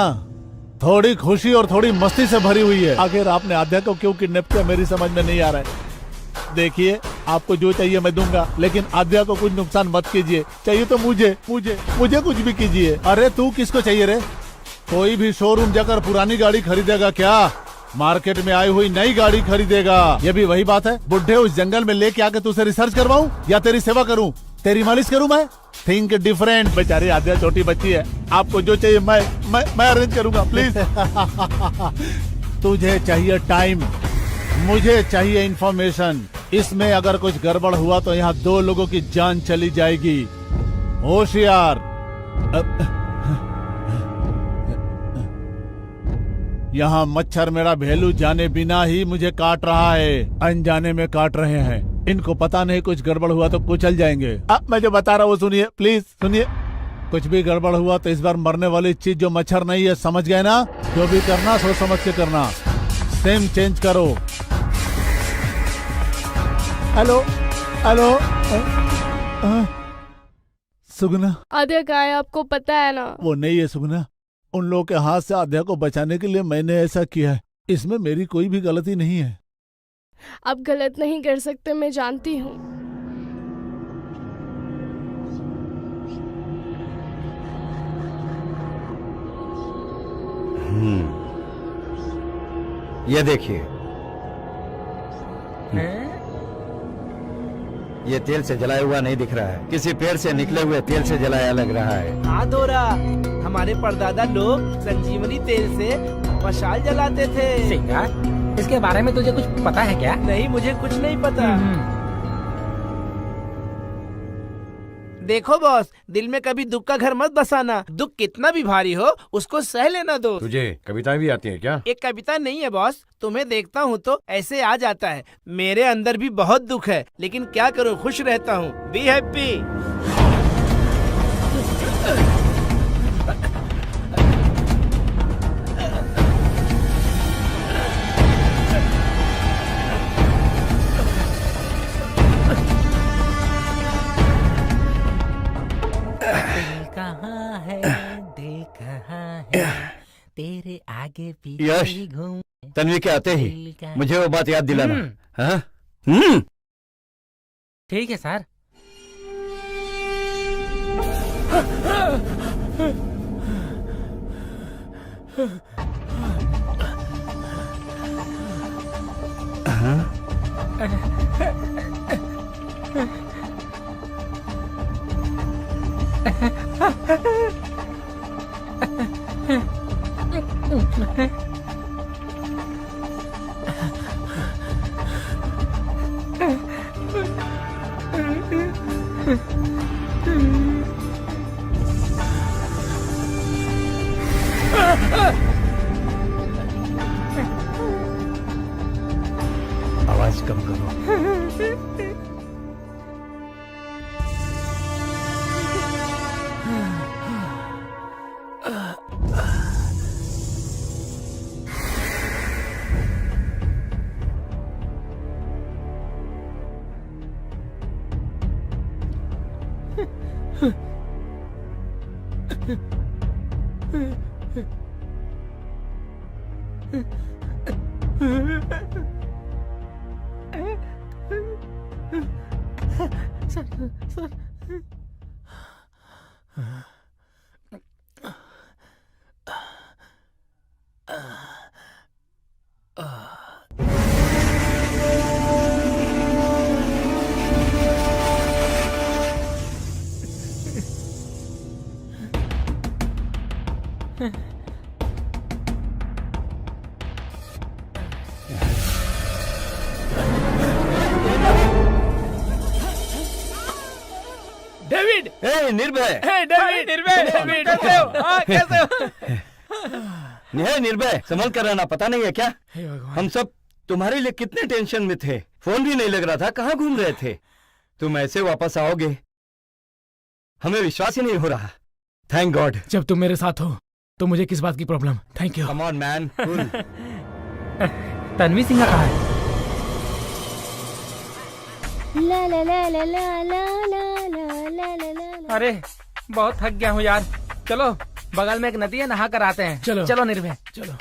थोड़ी खुशी और थोड़ी मस्ती से भरी हुई है। आखिर आपने आध्या को क्यों किडनैप किया मेरी समझ में नहीं आ रहा है। देखिए, आपको जो चाहिए मैं दूंगा, लेकिन आध्या को कुछ नुकसान मत कीजिए। चाहिए तो मुझे मुझे मुझे कुछ भी कीजिए। अरे तू किसको चाहिए रे? कोई भी शोरूम जाकर पुरानी गाड़ी खरीदेगा क्या? मार्केट में आई हुई नई गाड़ी खरीदेगा। ये भी वही बात है, बुढ़े उस जंगल में लेके आके तुझसे रिसर्च करवाऊं या तेरी सेवा करूं, तेरी मालिश करूं मैं? Think different. बेचारी आध्या छोटी बच्ची है, आपको जो चाहिए मैं अरेंज करूंगा, प्लीज। तुझे चाहिए टाइम, मुझे चाहिए इंफॉर्मेशन। इसमें अगर कुछ गड़बड़ हुआ तो यहाँ 2 लोगों की जान चली जाएगी। होशियार। यहाँ मच्छर मेरा भेलू जाने बिना ही मुझे काट रहा है, अनजाने में काट रहे हैं। इनको पता नहीं कुछ गड़बड़ हुआ तो कुचल जाएंगे। अब मैं जो बता रहा हूँ वो सुनिए, प्लीज सुनिए। कुछ भी गड़बड़ हुआ तो इस बार मरने वाली चीज जो मच्छर नहीं है, समझ गए ना? जो भी करना सोच समझ के करना। सिम चेंज करो। हेलो हेलो, सुगना। आध्या कहाँ है आपको पता है ना? वो नहीं है सुगना, उन लोगों के हाथ से आध्या को बचाने के लिए मैंने ऐसा किया है। इसमें मेरी कोई भी गलती नहीं है। आप गलत नहीं कर सकते, मैं जानती हूँ। ये देखिए, ये तेल से जलाया हुआ नहीं दिख रहा है, किसी पेड़ से निकले हुए तेल से जलाया लग रहा है। हाँ दोरा, हमारे परदादा लोग संजीवनी तेल से मशाल जलाते थे। सिंगा, इसके बारे में तुझे कुछ पता है क्या? नहीं, मुझे कुछ नहीं पता। देखो बॉस, दिल में कभी दुख का घर मत बसाना। दुख कितना भी भारी हो उसको सह लेना दो। तुझे कविताएं भी आती हैं क्या? एक कविता नहीं है बॉस, तुम्हें देखता हूँ तो ऐसे आ जाता है। मेरे अंदर भी बहुत दुख है, लेकिन क्या करूँ, खुश रहता हूँ। Be happy. कहाँ है दिल कहाँ है, तेरे आगे पीछे यश, ही घूम। तन्वी के आते ही मुझे वो बात याद दिलाना। हाँ? ठीक है सर। आवाज कम करो। डेविड! निर्भय! डेविड! डेविड! कैसे हो? हाँ, कैसे हो? निर्भय, संभल कर रहना। पता नहीं है क्या, हम सब तुम्हारे लिए कितने टेंशन में थे। फोन भी नहीं लग रहा था, कहाँ घूम रहे थे। तुम ऐसे वापस आओगे, हमें विश्वास ही नहीं हो रहा। Thank God. जब तुम मेरे साथ हो तो मुझे किस बात की problem. Thank you. Come on man. Tanvi Singh कहाँ है? ला ला ला ला ला ला ला ला ला ला। अरे बहुत थक गया हूँ यार। चलो बगल में एक नदी है, नहा कर आते हैं। चलो चलो निर्भय। चलो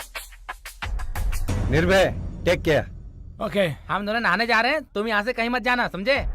निर्भय, टेक केयर। ओके। हम दोनों नहाने जा रहे हैं, तुम यहाँ से कहीं मत जाना, समझे?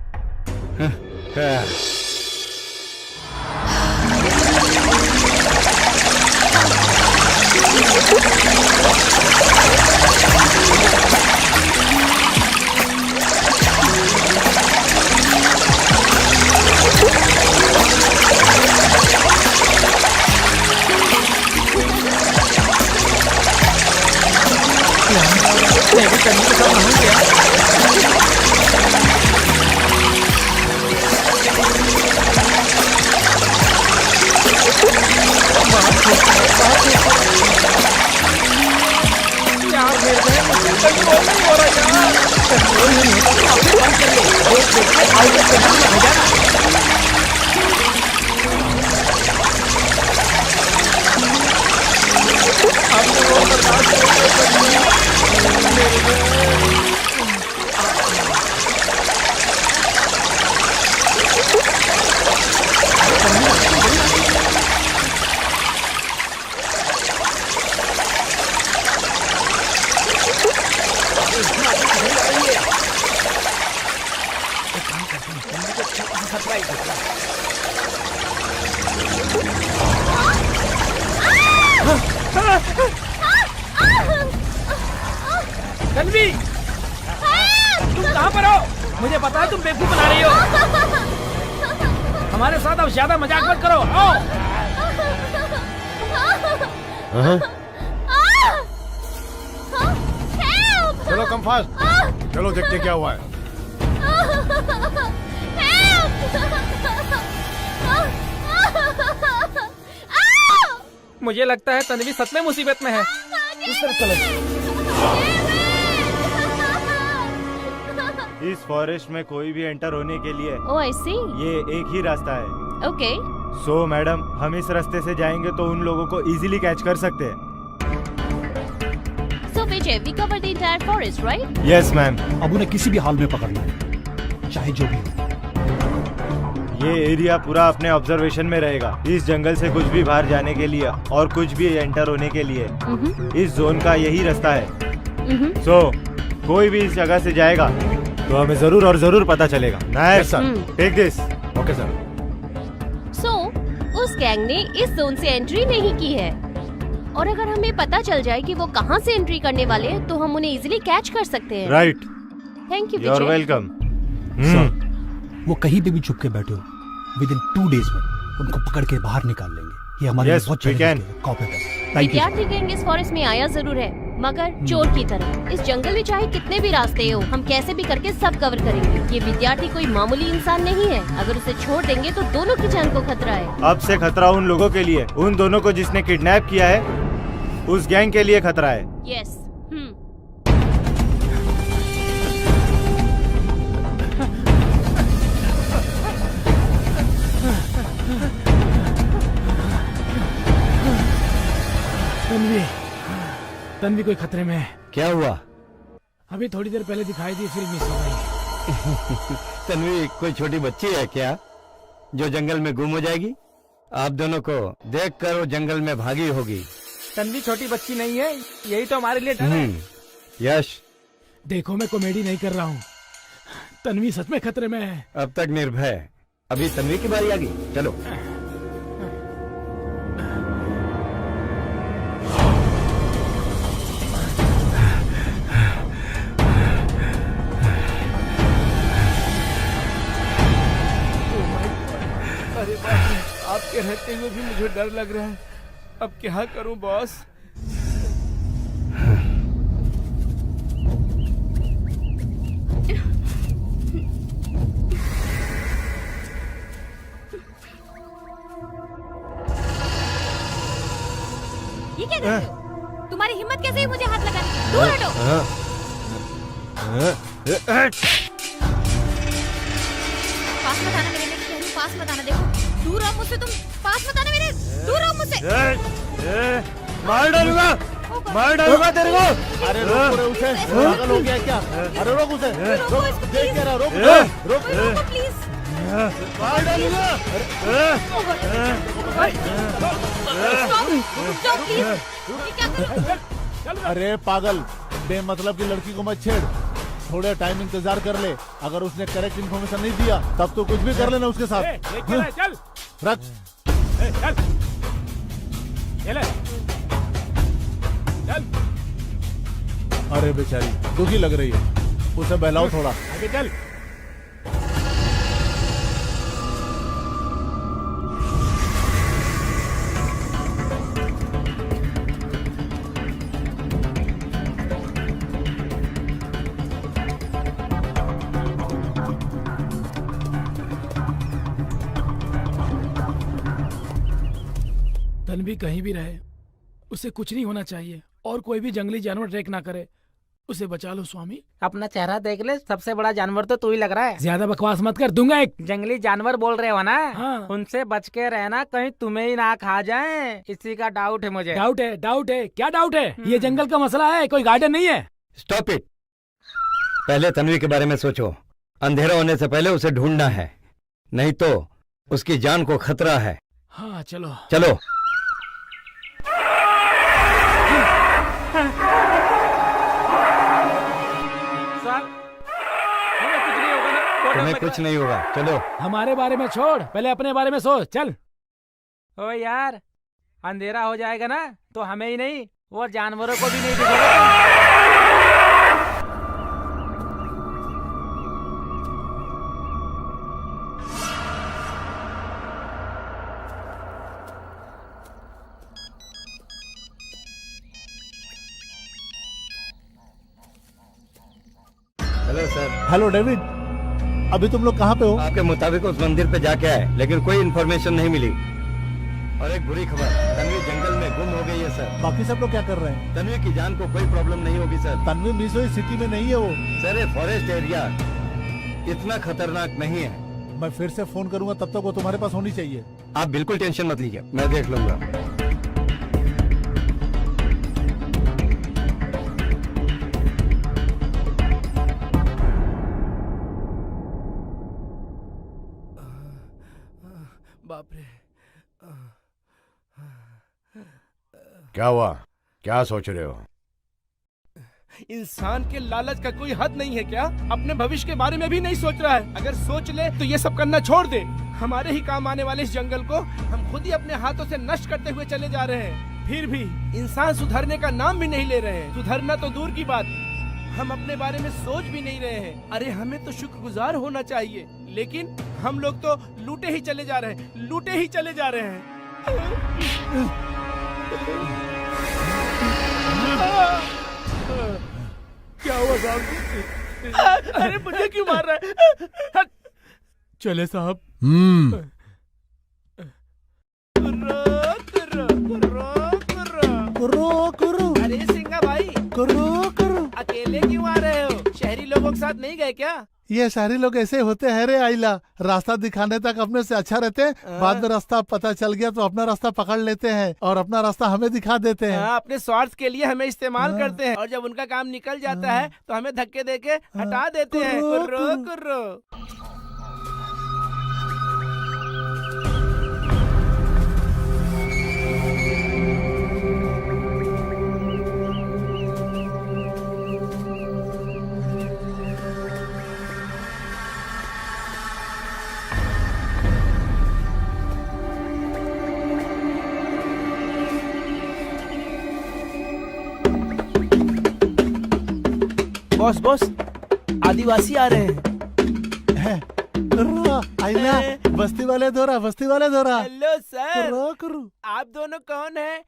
तन्वी, तुम कहाँ पर हो? मुझे पता है तुम बेवकूफ बना रही हो। हमारे साथ अब ज्यादा मजाक मत करो। आओ। चलो कम फास्ट, चलो देखते क्या हुआ है। मुझे लगता है तन्वी सच में मुसीबत में है। इस तरफ चलो। इस फॉरेस्ट में कोई भी एंटर होने के लिए ओह आई सी। ये एक ही रास्ता है। ओके। सो मैडम, हम इस रास्ते से जाएंगे तो उन लोगों को इजीली कैच कर सकते हैं। So Vijay, we cover the entire forest, right? Yes ma'am. अब उन्हें किसी भी हाल में पकड़ना है, चाहे जो भी हो। ये एरिया पूरा अपने ऑब्जर्वेशन में रहेगा। इस जंगल से कुछ भी बाहर जाने के लिए और कुछ भी एंटर होने के लिए इस जोन का यही रास्ता है। सो कोई भी इस जगह से जाएगा तो हमें जरूर और जरूर पता चलेगा। Nice sir, take this. Okay sir. So उस गैंग ने इस जोन से एंट्री नहीं की है, और अगर हमें पता चल जाए कि वो कहाँ से एंट्री करने वाले हैं तो हम उन्हें इजीली कैच कर सकते हैं। Right. Thank you. You are welcome. वो कहीं पे भी छुप के बैठे हो, विद इन 2 days में उनको पकड़ के बाहर निकाल लेंगे। ये हमारे बहुत विद्यार्थी गैंग इस फॉरेस्ट में आया जरूर है, मगर चोर की तरह। इस जंगल में चाहे कितने भी रास्ते हो, हम कैसे भी करके सब कवर करेंगे। ये विद्यार्थी कोई मामूली इंसान नहीं है। अगर उसे छोड़ देंगे तो दोनों की जान को खतरा है। अब से खतरा उन लोगों के लिए, उन दोनों को जिसने किडनैप किया है, उस गैंग के लिए खतरा है। यस। तन्वी कोई खतरे में है। क्या हुआ? अभी थोड़ी देर पहले दिखाई दी, फिर मिस हो गई। तन्वी कोई छोटी बच्ची है क्या जो जंगल में गुम हो जाएगी? आप दोनों को देखकर वो जंगल में भागी होगी। तन्वी छोटी बच्ची नहीं है, यही तो हमारे लिए डर है। यश, देखो मैं कॉमेडी नहीं कर रहा हूँ, तन्वी सच में खतरे में है। अब तक निर्भय, अभी तन्वी की बारी आ गई। चलो। अरे बाप रे, आपके रहते हुए भी मुझे डर लग रहा है। अब क्या करूं बॉस? ये क्या कर रहे हो? तुम्हारी हिम्मत कैसे हुई मुझे हाथ लगाने की? दूर हटो। पास मत आना मेरे, मैं कह रही हूं पास मत आना। देखो दूर रहो मुझसे, तुम पास मत आना मेरे, दूर रहो मुझसे। मार डालूंगा, मार डालूंगा तेरे को। अरे रोक रे उसे, पागल हो गया क्या? अरे रोक उसे, रोक, देख क्या रहा, रोक, रोक प्लीज। मार डालूंगा। स्टॉप प्लीज, ये क्या कर रहे हो? अरे पागल, बेमतलब की लड़की को मत छेड़। थोड़ा टाइम इंतजार कर ले, अगर उसने करेक्ट इन्फॉर्मेशन नहीं दिया तब तो कुछ भी कर लेना उसके साथ। चल रख, चल चल चल। अरे बेचारी दुखी लग रही है, उसे बहलाओ थोड़ा। आगे चल। तन्वी कहीं भी रहे, उसे कुछ नहीं होना चाहिए, और कोई भी जंगली जानवर ट्रैक ना करे। उसे बचा लो स्वामी। अपना चेहरा देख ले, सबसे बड़ा जानवर तो तू ही लग रहा है। ज्यादा बकवास मत कर, दूंगा एक। जंगली जानवर बोल रहे हो ना? हाँ। उनसे बच के रहना, कहीं तुम्हें ही ना खा जाए, इसी का डाउट है मुझे। डाउट है? डाउट है? क्या डाउट है? ये जंगल का मसला है, कोई गार्डन नहीं है। Stop it. पहले तन्वी के बारे में सोचो। अंधेरा होने से पहले उसे ढूंढना है, नहीं तो उसकी जान को खतरा है। हाँ चलो चलो। तुम्हें कुछ नहीं होगा, चलो। हमारे बारे में छोड़, पहले अपने बारे में सोच। चल। ओ यार, अंधेरा हो जाएगा ना तो हमें ही नहीं, वो जानवरों को भी नहीं दिखेगा। Hello sir. हेलो डेविड, अभी तुम लोग कहाँ पे हो? आपके मुताबिक उस मंदिर पे जाके आए, लेकिन कोई इन्फॉर्मेशन नहीं मिली। और एक बुरी खबर, तन्वी जंगल में गुम हो गई है सर। बाकी सब लोग क्या कर रहे हैं? तन्वी की जान को कोई प्रॉब्लम नहीं होगी सर। तन्वी मिस हुई सिटी में नहीं है वो सर। ये फॉरेस्ट एरिया इतना खतरनाक नहीं है। मैं फिर से फोन करूंगा, तब तक वो तुम्हारे पास होनी चाहिए। आप बिल्कुल टेंशन मत लीजिए, मैं देख लूंगा। बाप रे। क्या हुआ? क्या सोच रहे हो? इंसान के लालच का कोई हद नहीं है क्या? अपने भविष्य के बारे में भी नहीं सोच रहा है। अगर सोच ले तो ये सब करना छोड़ दे। हमारे ही काम आने वाले इस जंगल को हम खुद ही अपने हाथों से नष्ट करते हुए चले जा रहे हैं। फिर भी इंसान सुधरने का नाम भी नहीं ले रहे हैं। सुधरना तो दूर की बात, हम अपने बारे में सोच भी नहीं रहे हैं। अरे हमें तो शुक्रगुजार होना चाहिए, लेकिन हम लोग तो लूटे ही चले जा रहे हैं, लूटे ही चले जा रहे हैं। क्या हुआ साहब? अरे मुझे क्यों मार रहा है? चले साहब। अरे सिंगा भाई, अकेले क्यों आ रहे हो? शहरी लोगों के साथ नहीं गए क्या? ये सारे लोग ऐसे होते हैं रे आइला, रास्ता दिखाने तक अपने से अच्छा रहते हैं, बाद में रास्ता पता चल गया तो अपना रास्ता पकड़ लेते हैं और अपना रास्ता हमें दिखा देते हैं। अपने स्वार्थ के लिए हमें इस्तेमाल करते हैं, और जब उनका काम निकल जाता है तो हमें धक्के देके हटा देते हैं। कुर्रो कुर्रो। बॉस बॉस, आदिवासी आ रहे हैं। आइला, बस्ती वाले धोरा, बस्ती वाले धोरा। Hello sir. करो। आप दोनों कौन हैं?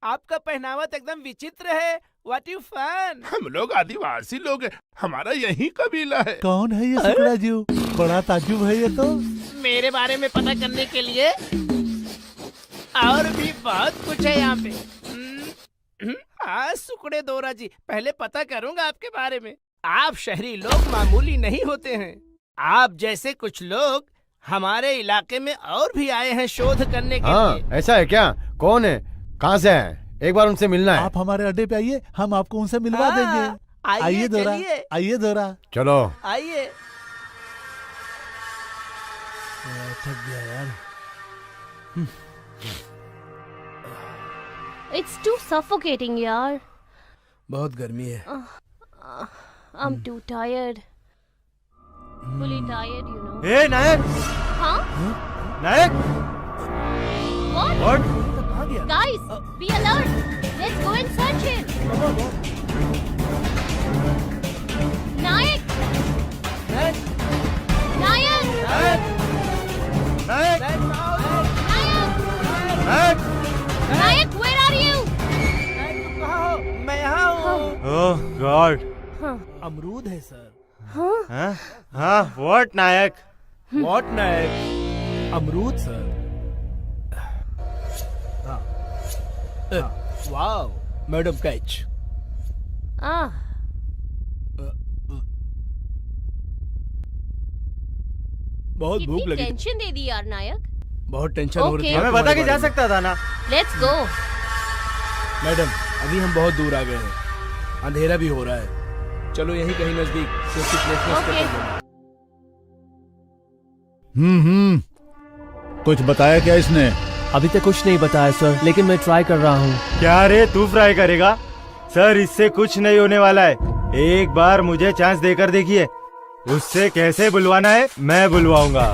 आपका पहनावा तो एकदम विचित्र है। What you fun? हम लोग आदिवासी लोग हैं, हमारा यही कबीला है। कौन है ये शुक्ला जी? बड़ा ताजुब है ये तो। मेरे बारे में पता करने के लिए और भी बहुत कुछ है यहाँ पे। हाँ सुकड़े दोरा जी, पहले पता करूंगा आपके बारे में। आप शहरी लोग मामूली नहीं होते हैं। आप जैसे कुछ लोग हमारे इलाके में और भी आए हैं शोध करने के लिए। ऐसा है क्या? कौन है? कहाँ से है? एक बार उनसे मिलना है। आप हमारे अड्डे पे आइए, हम आपको उनसे मिलवा देंगे। आइए दोरा, आइए दोरा। चलो आइए। थक गया यार। It's too suffocating, यार। बहुत गर्मी है। I'm too tired. Fully tired, you know. ए नायक! हाँ? नायक! What? Guys, be alert. Let's go and search it. Nayak! Nayak! Nayak! Nayak! Nayak, where are you? मैं यहाँ हूँ। ओह गॉड। अमरूद है सर। हाँ हाँ, व्हाट नायक? व्हाट नायक? अमरूद सर। Wow, madam catch. बहुत भूख लगी। टेंशन दे दी यार नायक। बहुत टेंशन हो रही Okay. है। हमें बता के जा सकता था ना। Let's go. मैडम अभी हम बहुत दूर आ गए हैं, अंधेरा भी हो रहा है। चलो यहीं कहीं नजदीक सेफ्टी प्लेस में stay कर लेना। कुछ बताया क्या इसने? अभी तक कुछ नहीं बताया सर, लेकिन मैं ट्राई कर रहा हूँ। क्या रे, तू फ्राई करेगा? सर इससे कुछ नहीं होने वाला है। एक बार मुझे चांस देकर देखिए, उससे कैसे बुलवाना है मैं बुलवाऊंगा।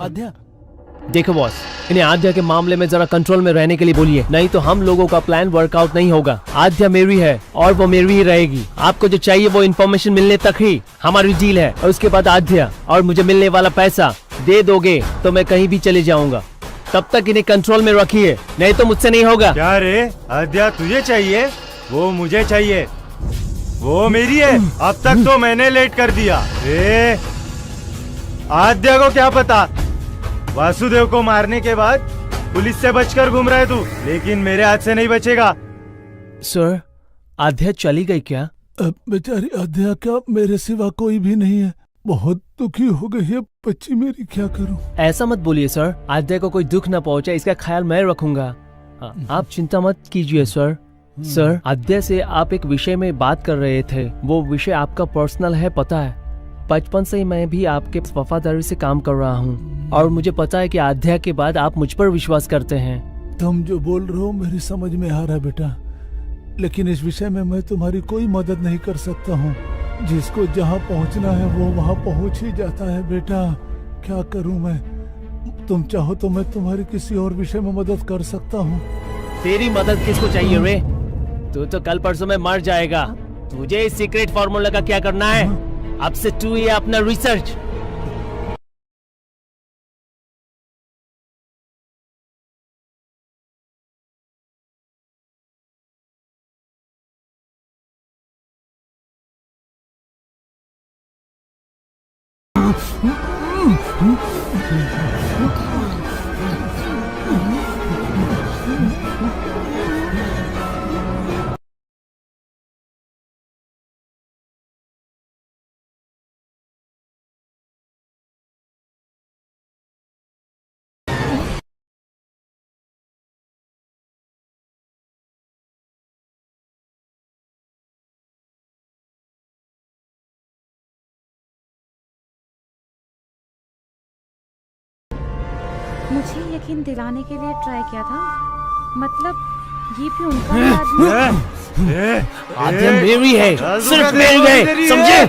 आद्या, देखो बॉस, इन्हें आद्या के मामले में जरा कंट्रोल में रहने के लिए बोलिए, नहीं तो हम लोगों का प्लान वर्कआउट नहीं होगा। आद्या मेरी है और वो मेरी ही रहेगी। आपको जो चाहिए वो इन्फॉर्मेशन मिलने तक ही हमारी डील है, और उसके बाद आद्या और मुझे मिलने वाला पैसा दे दोगे तो मैं कहीं भी चले जाऊंगा। तब तक इन्हें कंट्रोल में रखिए, नहीं तो मुझसे नहीं होगा। क्या रे, आद्या तुझे चाहिए? वो मुझे चाहिए, वो मेरी है। अब तक तो मैंने लेट कर दिया। आद्या को क्या पता, वासुदेव को मारने के बाद पुलिस से बचकर घूम रहा है तू, लेकिन मेरे हाथ से नहीं बचेगा। सर, आद्या चली गई क्या? बेचारी आद्या क्या, मेरे सिवा कोई भी नहीं है। बहुत दुखी हो गई है बच्ची मेरी, क्या करूं? ऐसा मत बोलिए सर, आद्या को कोई दुख न पहुंचे इसका ख्याल मैं रखूंगा। आप चिंता मत कीजिए सर। सर, आद्या से आप एक विषय में बात कर रहे थे, वो विषय आपका पर्सनल है, पता है। बचपन से ही मैं भी आपके वफादारी से काम कर रहा हूँ और मुझे पता है कि आद्या के बाद आप मुझ पर विश्वास करते हैं। तुम जो बोल रहे हो मेरी समझ में आ रहा है बेटा, लेकिन इस विषय में मैं तुम्हारी कोई मदद नहीं कर सकता हूँ। जिसको जहाँ पहुँचना है वो वहाँ पहुँच ही जाता है बेटा, क्या करूँ मैं? तुम चाहो तो मैं तुम्हारी किसी और विषय में मदद कर सकता हूँ। तेरी मदद किसको चाहिए रे? तू तो कल परसों में मर जाएगा। तुझे इस सीक्रेट फार्मूला का क्या करना है? अब से तू ये अपना रिसर्च। मुझे यकीन दिलाने के लिए ट्राई किया था, मतलब ये भी उनका आदमी। आद्या मेरी है, सिर्फ मेरी है, समझे?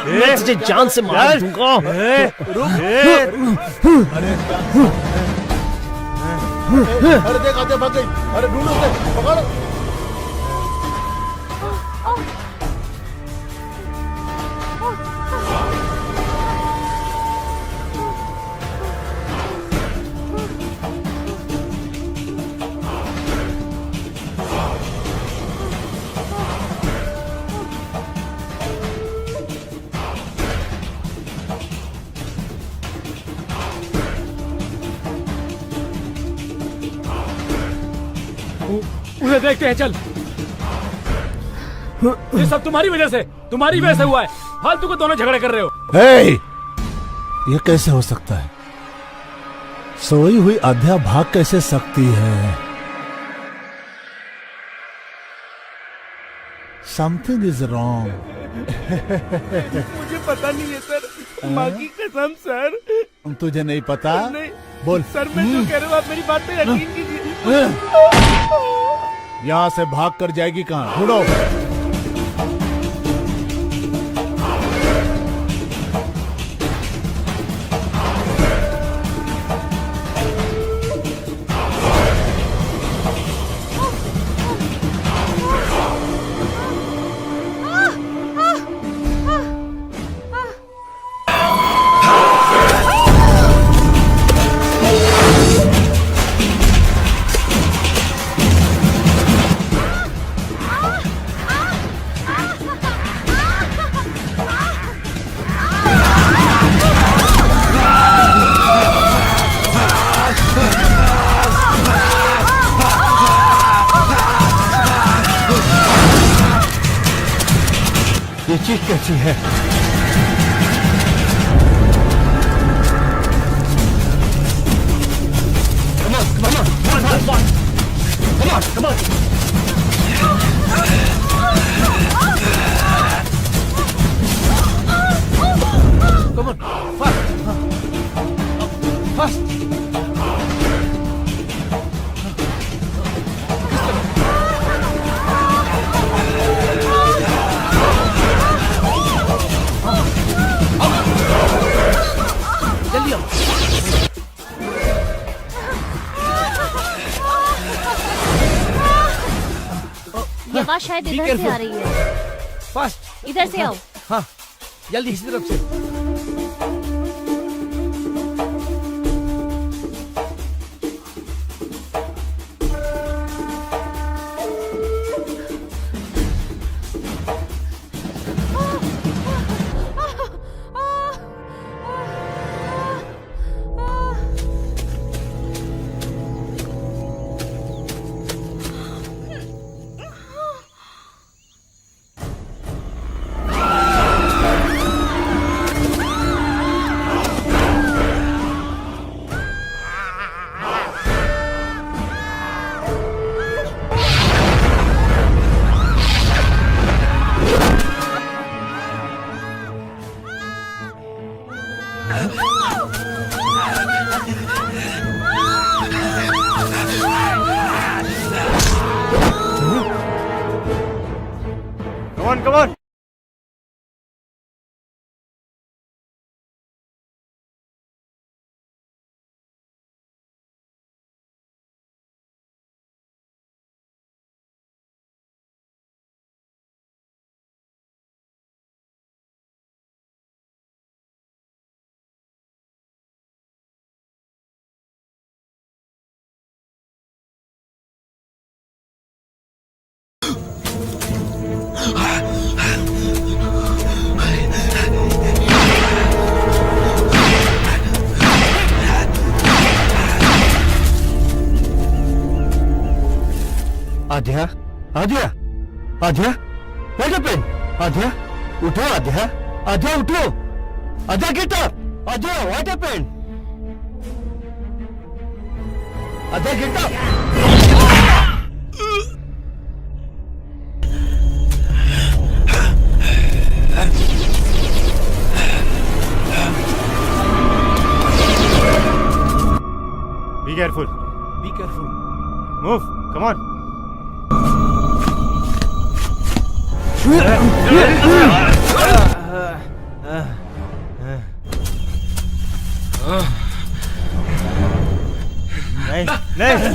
मैं तुझे जान से मार दूंगा। अरे देख आद्या भाग गई, अरे ढूंढो उसे, पकड़ो। उन्हें देखते हैं, चल। ये सब तुम्हारी वजह से हुआ है। फालतू को दोनों झगड़े कर रहे हो। हे! ये कैसे हो सकता है? सोई हुई आद्या भाग कैसे सकती है? Something is wrong. मुझे पता नहीं है सर, माँ की कसम सर। तुझे नहीं पता? नहीं बोल सर, मैं जो कह रहा हूँ आप मेरी बात पे यकीन कीजिए। यहाँ से भाग कर जाएगी कहाँ? ढूंढो। ये चीज कैसी है? ये आवाज शायद इधर से आ रही है। फास्ट, इधर से आओ। हाँ जल्दी इसी तरफ से। Come on, come on. Aadhya, Aadhya, Aadhya, what happened? आध्या, उठो आध्या, आध्या उठो, आध्या get up, Aadhya what happened? Aadhya get up. Be careful. Be careful. Move. Come on. नहीं नहीं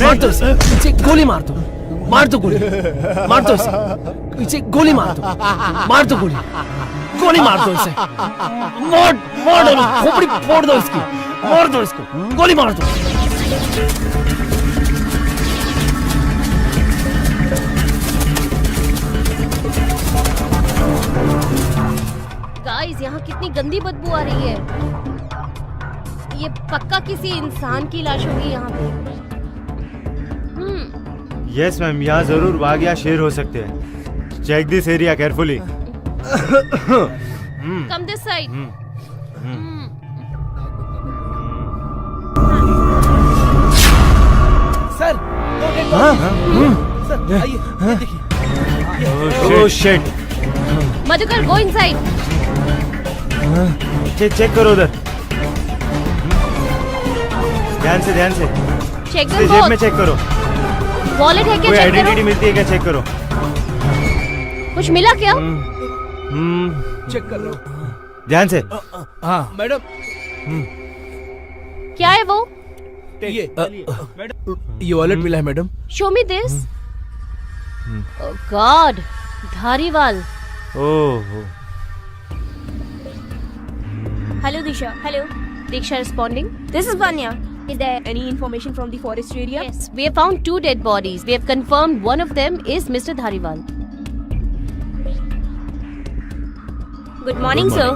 मार दो इसे, पीछे गोली मार दो, मार दो गोली, मार दो इसे, पीछे गोली मार दो, मार दो गोली, गोली मार दो इसे, मार दो, खोपड़ी फोड़ दो इसकी, मार दो इसको, गोली मार दो. गाइस, यहाँ कितनी गंदी बदबू आ रही है. ये पक्का किसी इंसान की लाश होगी यहाँ पे. यस मैम, यहाँ जरूर बाघ या शेर हो सकते हैं. Check this area carefully. Come this side. Sir, sir आइए, देखिए. Oh shit. Madhukar, go inside. Check करो उधर. ध्यान से, ध्यान से. चेक जेब में चेक करो. वॉलेट है क्या? कोई चेक आइडेंटिटी करो. मिलती है क्या? चेक करो. कुछ मिला क्या? चेक कर लो. ध्यान से. हाँ मैडम. क्या है वो? ये वॉलेट मिला है madam. Show me this. God, Dhariwal. Oh. Hello Disha. Hello. Diksha responding. This is Vanya. Is there any information from the forest area? Yes. We have found 2 dead bodies. We have confirmed one of them is Mr. Dhariwal. Good morning, sir.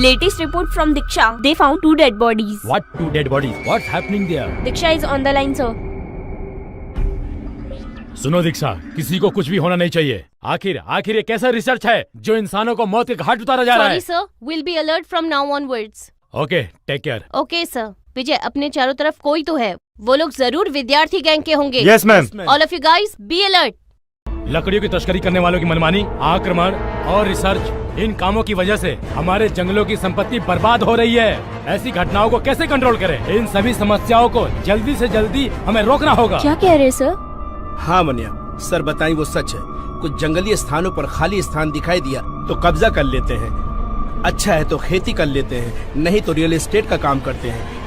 Latest report from Diksha. They found 2 dead bodies. What 2 dead bodies? What's happening there? Diksha is on the line, sir. सुनो दीक्षा, किसी को कुछ भी होना नहीं चाहिए. आखिर ये कैसा रिसर्च है जो इंसानों को मौत के घाट उतारा जा रहा है? Sorry sir, we'll be alert from now onwards. Okay, take care. Okay sir. विजय, अपने चारों तरफ कोई तो है. वो लोग जरूर विद्यार्थी गैंग के होंगे. Yes ma'am. All of you guys, be alert. लकड़ियों की तस्करी करने वालों की मनमानी, आक्रमण और रिसर्च, इन कामों की वजह से हमारे जंगलों की संपत्ति बर्बाद हो रही है. ऐसी घटनाओं को कैसे कंट्रोल करें? इन सभी समस्याओं को जल्दी से जल्दी हमें रोकना होगा. क्या कह रहे सर? हाँ मनिया, सर बताएं वो सच है. कुछ जंगली स्थानों पर खाली स्थान दिखाई दिया तो कब्जा कर लेते हैं. अच्छा है तो खेती कर लेते हैं, नहीं तो रियल एस्टेट का काम करते हैं.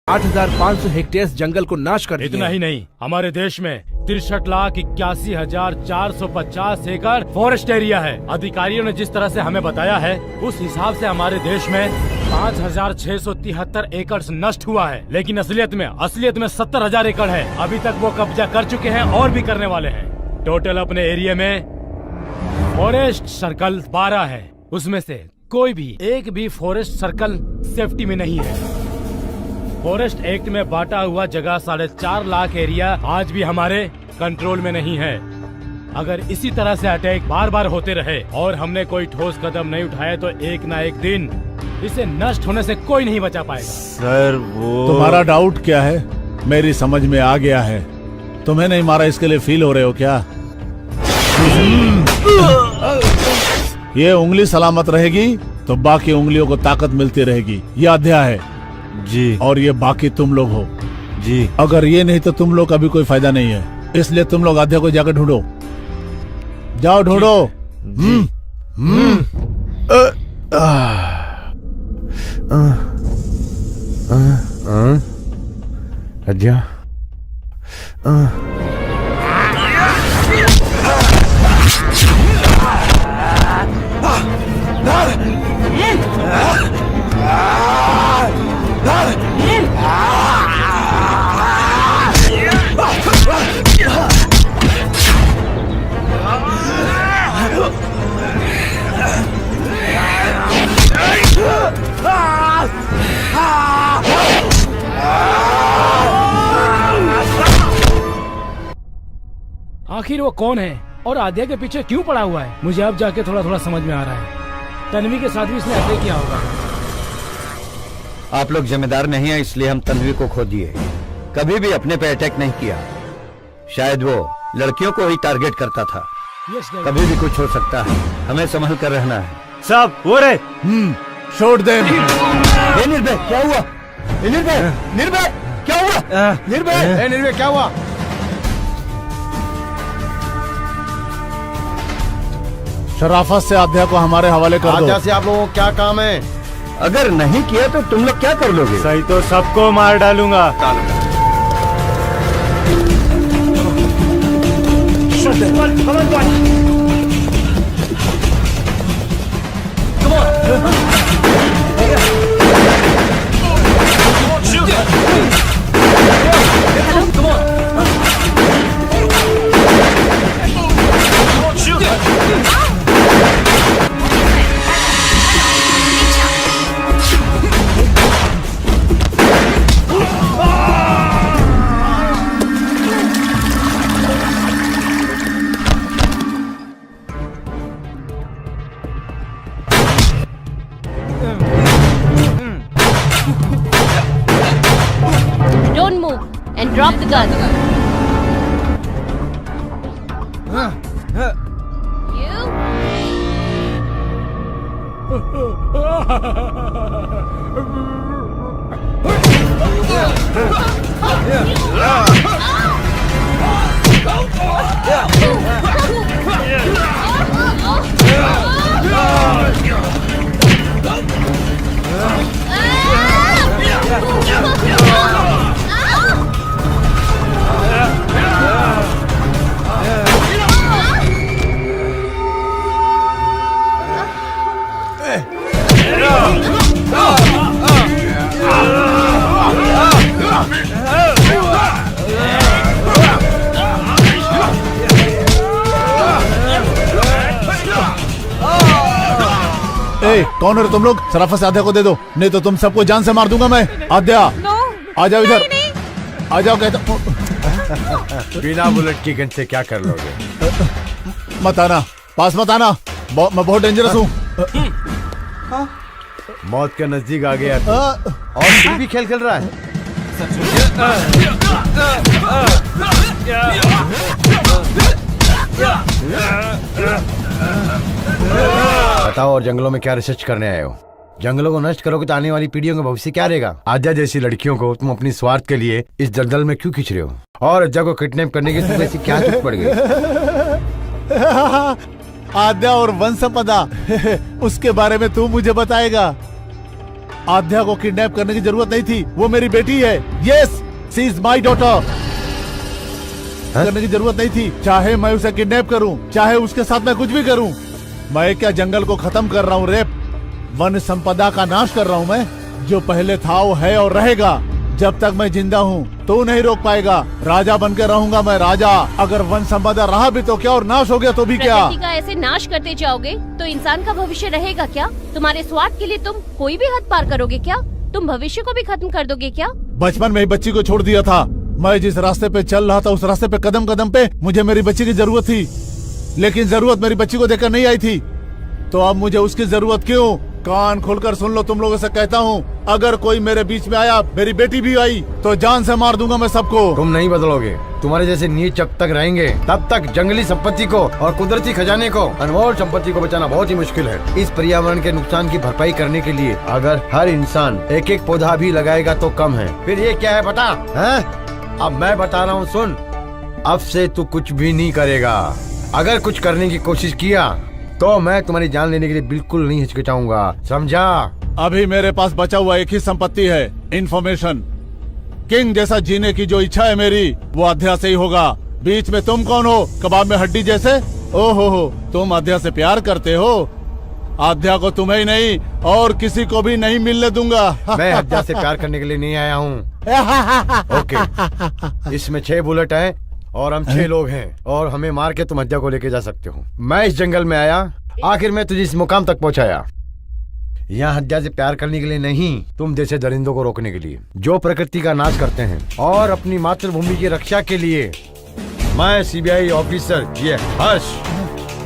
8,500 हेक्टेयर जंगल को नाश कर दिया. इतना ही नहीं, हमारे देश में 63,81,450 एकड़ फॉरेस्ट एरिया है. अधिकारियों ने जिस तरह से हमें बताया है, उस हिसाब से हमारे देश में 5,673 एकड़ नष्ट हुआ है. लेकिन असलियत में 70,000 एकड़ है. अभी तक वो कब्जा कर चुके हैं और भी करने वाले हैं. टोटल अपने एरिया में फॉरेस्ट सर्कल 12 है. उसमें से कोई भी एक भी फॉरेस्ट सर्कल सेफ्टी में नहीं है. फॉरेस्ट एक्ट में बांटा हुआ जगह 4.5 लाख एरिया आज भी हमारे कंट्रोल में नहीं है. अगर इसी तरह से अटैक बार बार होते रहे और हमने कोई ठोस कदम नहीं उठाए तो एक ना एक दिन इसे नष्ट होने से कोई नहीं बचा पाएगा. सर वो तुम्हारा डाउट क्या है? मेरी समझ में आ गया है. तुम्हें नहीं मारा इसके लिए फील हो रहे हो क्या? ये उंगली सलामत रहेगी तो बाकी उंगलियों को ताकत मिलती रहेगी। ये अध्या है जी, और ये बाकी तुम लोग हो जी। अगर ये नहीं तो तुम लोग का भी कोई फायदा नहीं है, इसलिए तुम लोग अध्या को जाकर ढूंढो। जाओ ढूंढो। अध्या आखिर वो कौन है और आद्या के पीछे क्यों पड़ा हुआ है? मुझे अब जाके थोड़ा थोड़ा समझ में आ रहा है। तन्वी के साथ भी इसने ऐसे किया होगा। आप लोग जिम्मेदार नहीं है, इसलिए हम तन्वी को खो दिए। कभी भी अपने पे अटैक नहीं किया। शायद वो लड़कियों को ही टारगेट करता था। कभी भी कुछ हो सकता है, हमें संभल कर रहना है। सब हो रहे। छोड़ दे। निर्भय क्या हुआ? निर्भय, निर्भय क्या हुआ? निर्भय, निर्भय क्या हुआ? शराफत से आध्या को हमारे हवाले कर दो। आध्या से आप लोगों को क्या काम है? अगर नहीं किया तो तुम लोग क्या कर लोगे? सही तो सबको मार डालूंगा। Don't move and drop the gun. You? कौन हो तुम लोग? शराफत से आध्या को दे दो, नहीं तो तुम सबको जान से मार दूंगा मैं। आध्या आ जाओ इधर, आ जाओ कहता। बिना बुलेट की गन से क्या कर लोगे? मत आना, पास मत आना, मैं बहुत डेंजरस हूँ। मौत के नजदीक आ गया और फिर भी खेल रहा है। बताओ, और जंगलों में क्या रिसर्च करने आए हो? जंगलों को नष्ट करोगे तो आने वाली पीढ़ियों का भविष्य क्या रहेगा? आद्या जैसी लड़कियों को तुम अपनी स्वार्थ के लिए इस दलदल में क्यों खींच रहे हो? और आद्या को किडनैप करने की तुम्हें ऐसी क्या चूक पड़ गई? आद्या और वन संपदा उसके बारे में तू मुझे बताएगा। आद्या को किडनैप करने की जरूरत नहीं थी, वो मेरी बेटी है। Yes, she is my daughter. करने की जरूरत नहीं थी। चाहे मैं उसे किडनैप करूं, चाहे उसके साथ मैं कुछ भी करूं। मैं क्या जंगल को खत्म कर रहा हूं? रेप, वन संपदा का नाश कर रहा हूं मैं। जो पहले था वो है और रहेगा। जब तक मैं जिंदा हूँ तो नहीं रोक पाएगा। राजा बनकर रहूंगा मैं, राजा। अगर वन संपदा रहा भी तो क्या, और नाश हो गया तो भी क्या? प्रकृति का ऐसे नाश करते जाओगे तो इंसान का भविष्य रहेगा क्या? तुम्हारे स्वार्थ के लिए तुम कोई भी हद पार करोगे क्या? तुम भविष्य को भी खत्म कर दोगे क्या? बचपन में ही बच्ची को छोड़ दिया था। मैं जिस रास्ते पे चल रहा था उस रास्ते पे कदम कदम पे मुझे मेरी बच्ची की जरूरत थी, लेकिन जरूरत मेरी बच्ची को देखकर नहीं आई थी। तो अब मुझे उसकी जरूरत क्यों? कान खोलकर सुन लो, तुम लोगों से कहता हूँ, अगर कोई मेरे बीच में आया, मेरी बेटी भी आई, तो जान से मार दूंगा मैं सबको। तुम नहीं बदलोगे। तुम्हारे जैसे नीच जब तक रहेंगे तब तक जंगली संपत्ति को और कुदरती खजाने को, अनमोल संपत्ति को बचाना बहुत ही मुश्किल है। इस पर्यावरण के नुकसान की भरपाई करने के लिए अगर हर इंसान एक एक पौधा भी लगाएगा तो कम है। फिर ये क्या है पता है? अब मैं बता रहा हूँ, सुन। अब से तू कुछ भी नहीं करेगा। अगर कुछ करने की कोशिश किया तो मैं तुम्हारी जान लेने के लिए बिल्कुल नहीं हिचकिचाऊंगा, समझा? अभी मेरे पास बचा हुआ एक ही संपत्ति है, इंफॉर्मेशन। किंग जैसा जीने की जो इच्छा है मेरी, वो अध्या से ही होगा। बीच में तुम कौन हो, कबाब में हड्डी जैसे? ओहो, तुम अध्या से प्यार करते हो? अध्या को तुम्हें ही नहीं और किसी को भी नहीं मिलने दूंगा। मैं अध्या से प्यार करने के लिए नहीं आया हूँ। ओके, इसमें 6 बुलेट हैं और हम 6 लोग हैं और हमें मार के तुम अध्या को लेके जा सकते हो। मैं इस जंगल में आया, आखिर मैं तुझे इस मुकाम तक पहुंचाया, यहाँ हत्या से प्यार करने के लिए नहीं, तुम जैसे दरिंदों को रोकने के लिए जो प्रकृति का नाश करते हैं और अपनी मातृभूमि की रक्षा के लिए। मैं सीबीआई ऑफिसर ये हर्ष,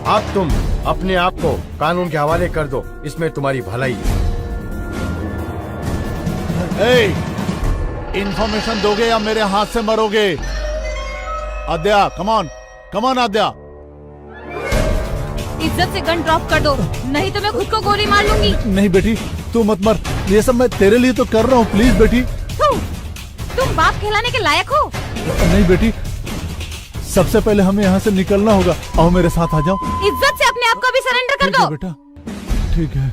अब तुम अपने आप को कानून के हवाले कर दो, इसमें तुम्हारी भलाई है। इंफॉर्मेशन दोगे या मेरे हाथ से मरोगे? आद्या, कमॉन कमॉन आद्या। इज्जत से गन ड्रॉप कर दो, नहीं तो मैं खुद को गोली मार लूंगी। नहीं बेटी, तू मत मर, ये सब मैं तेरे लिए तो कर रहा हूँ, प्लीज बेटी। तुम बाप कहलाने के लायक हो? नहीं बेटी, सबसे पहले हमें यहाँ से निकलना होगा। आओ मेरे साथ आ जाओ। इज्जत से अपने आप को भी सरेंडर कर दो। बेटा ठीक है।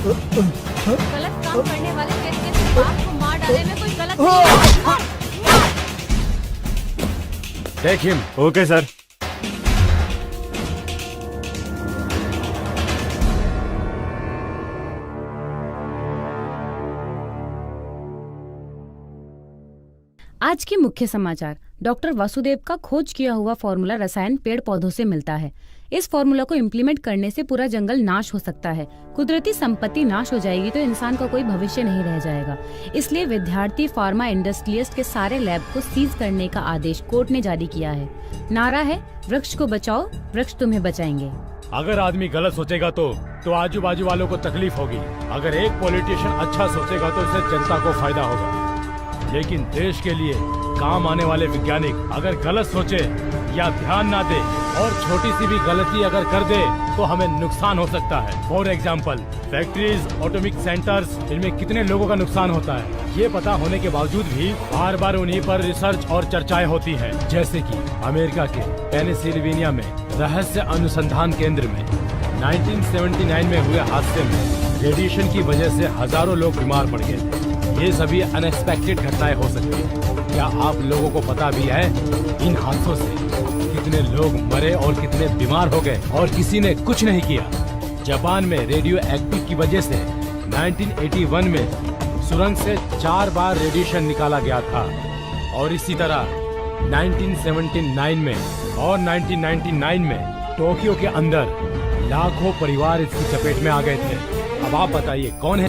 गलत काम करने वाले व्यक्ति के बाप को मार डाले में कोई गलत नहीं है। Take him. Okay sir. आज के मुख्य समाचार। डॉक्टर वासुदेव का खोज किया हुआ फॉर्मूला रसायन पेड़ पौधों से मिलता है। इस फॉर्मूला को इम्प्लीमेंट करने से पूरा जंगल नाश हो सकता है। कुदरती संपत्ति नाश हो जाएगी तो इंसान का कोई भविष्य नहीं रह जाएगा। इसलिए विद्यार्थी फार्मा इंडस्ट्रियलिस्ट के सारे लैब को सीज करने का आदेश कोर्ट ने जारी किया है। नारा है, वृक्ष को बचाओ, वृक्ष तुम्हें बचाएंगे। अगर आदमी गलत सोचेगा तो आजू बाजू वालों को तकलीफ होगी। अगर एक पॉलिटिशियन अच्छा सोचेगा तो उससे जनता को फायदा होगा। लेकिन देश के लिए काम आने वाले वैज्ञानिक अगर गलत सोचे या ध्यान ना दे और छोटी सी भी गलती अगर कर दे तो हमें नुकसान हो सकता है। For example, factories, atomic centres, इनमें कितने लोगों का नुकसान होता है। ये पता होने के बावजूद भी बार बार उन्हीं पर रिसर्च और चर्चाएं होती हैं। जैसे कि अमेरिका के पेनिसिल्वेनिया में रहस्य अनुसंधान केंद्र में 1979 में हुए हादसे में रेडिएशन की वजह से हजारों लोग बीमार पड़ गए। ये सभी अनएक्सपेक्टेड घटनाएं हो सकती हैं। क्या आप लोगों को पता भी है इन हादसों से कितने लोग मरे और कितने बीमार हो गए और किसी ने कुछ नहीं किया? जापान में रेडियो एक्टिव की वजह से 1981 में सुरंग से 4 बार रेडिएशन निकाला गया था और इसी तरह 1979 में और 1999 में टोक्यो के अंदर लाखों परिवार इसकी चपेट में आ गए थे। अब आप बताइए कौन है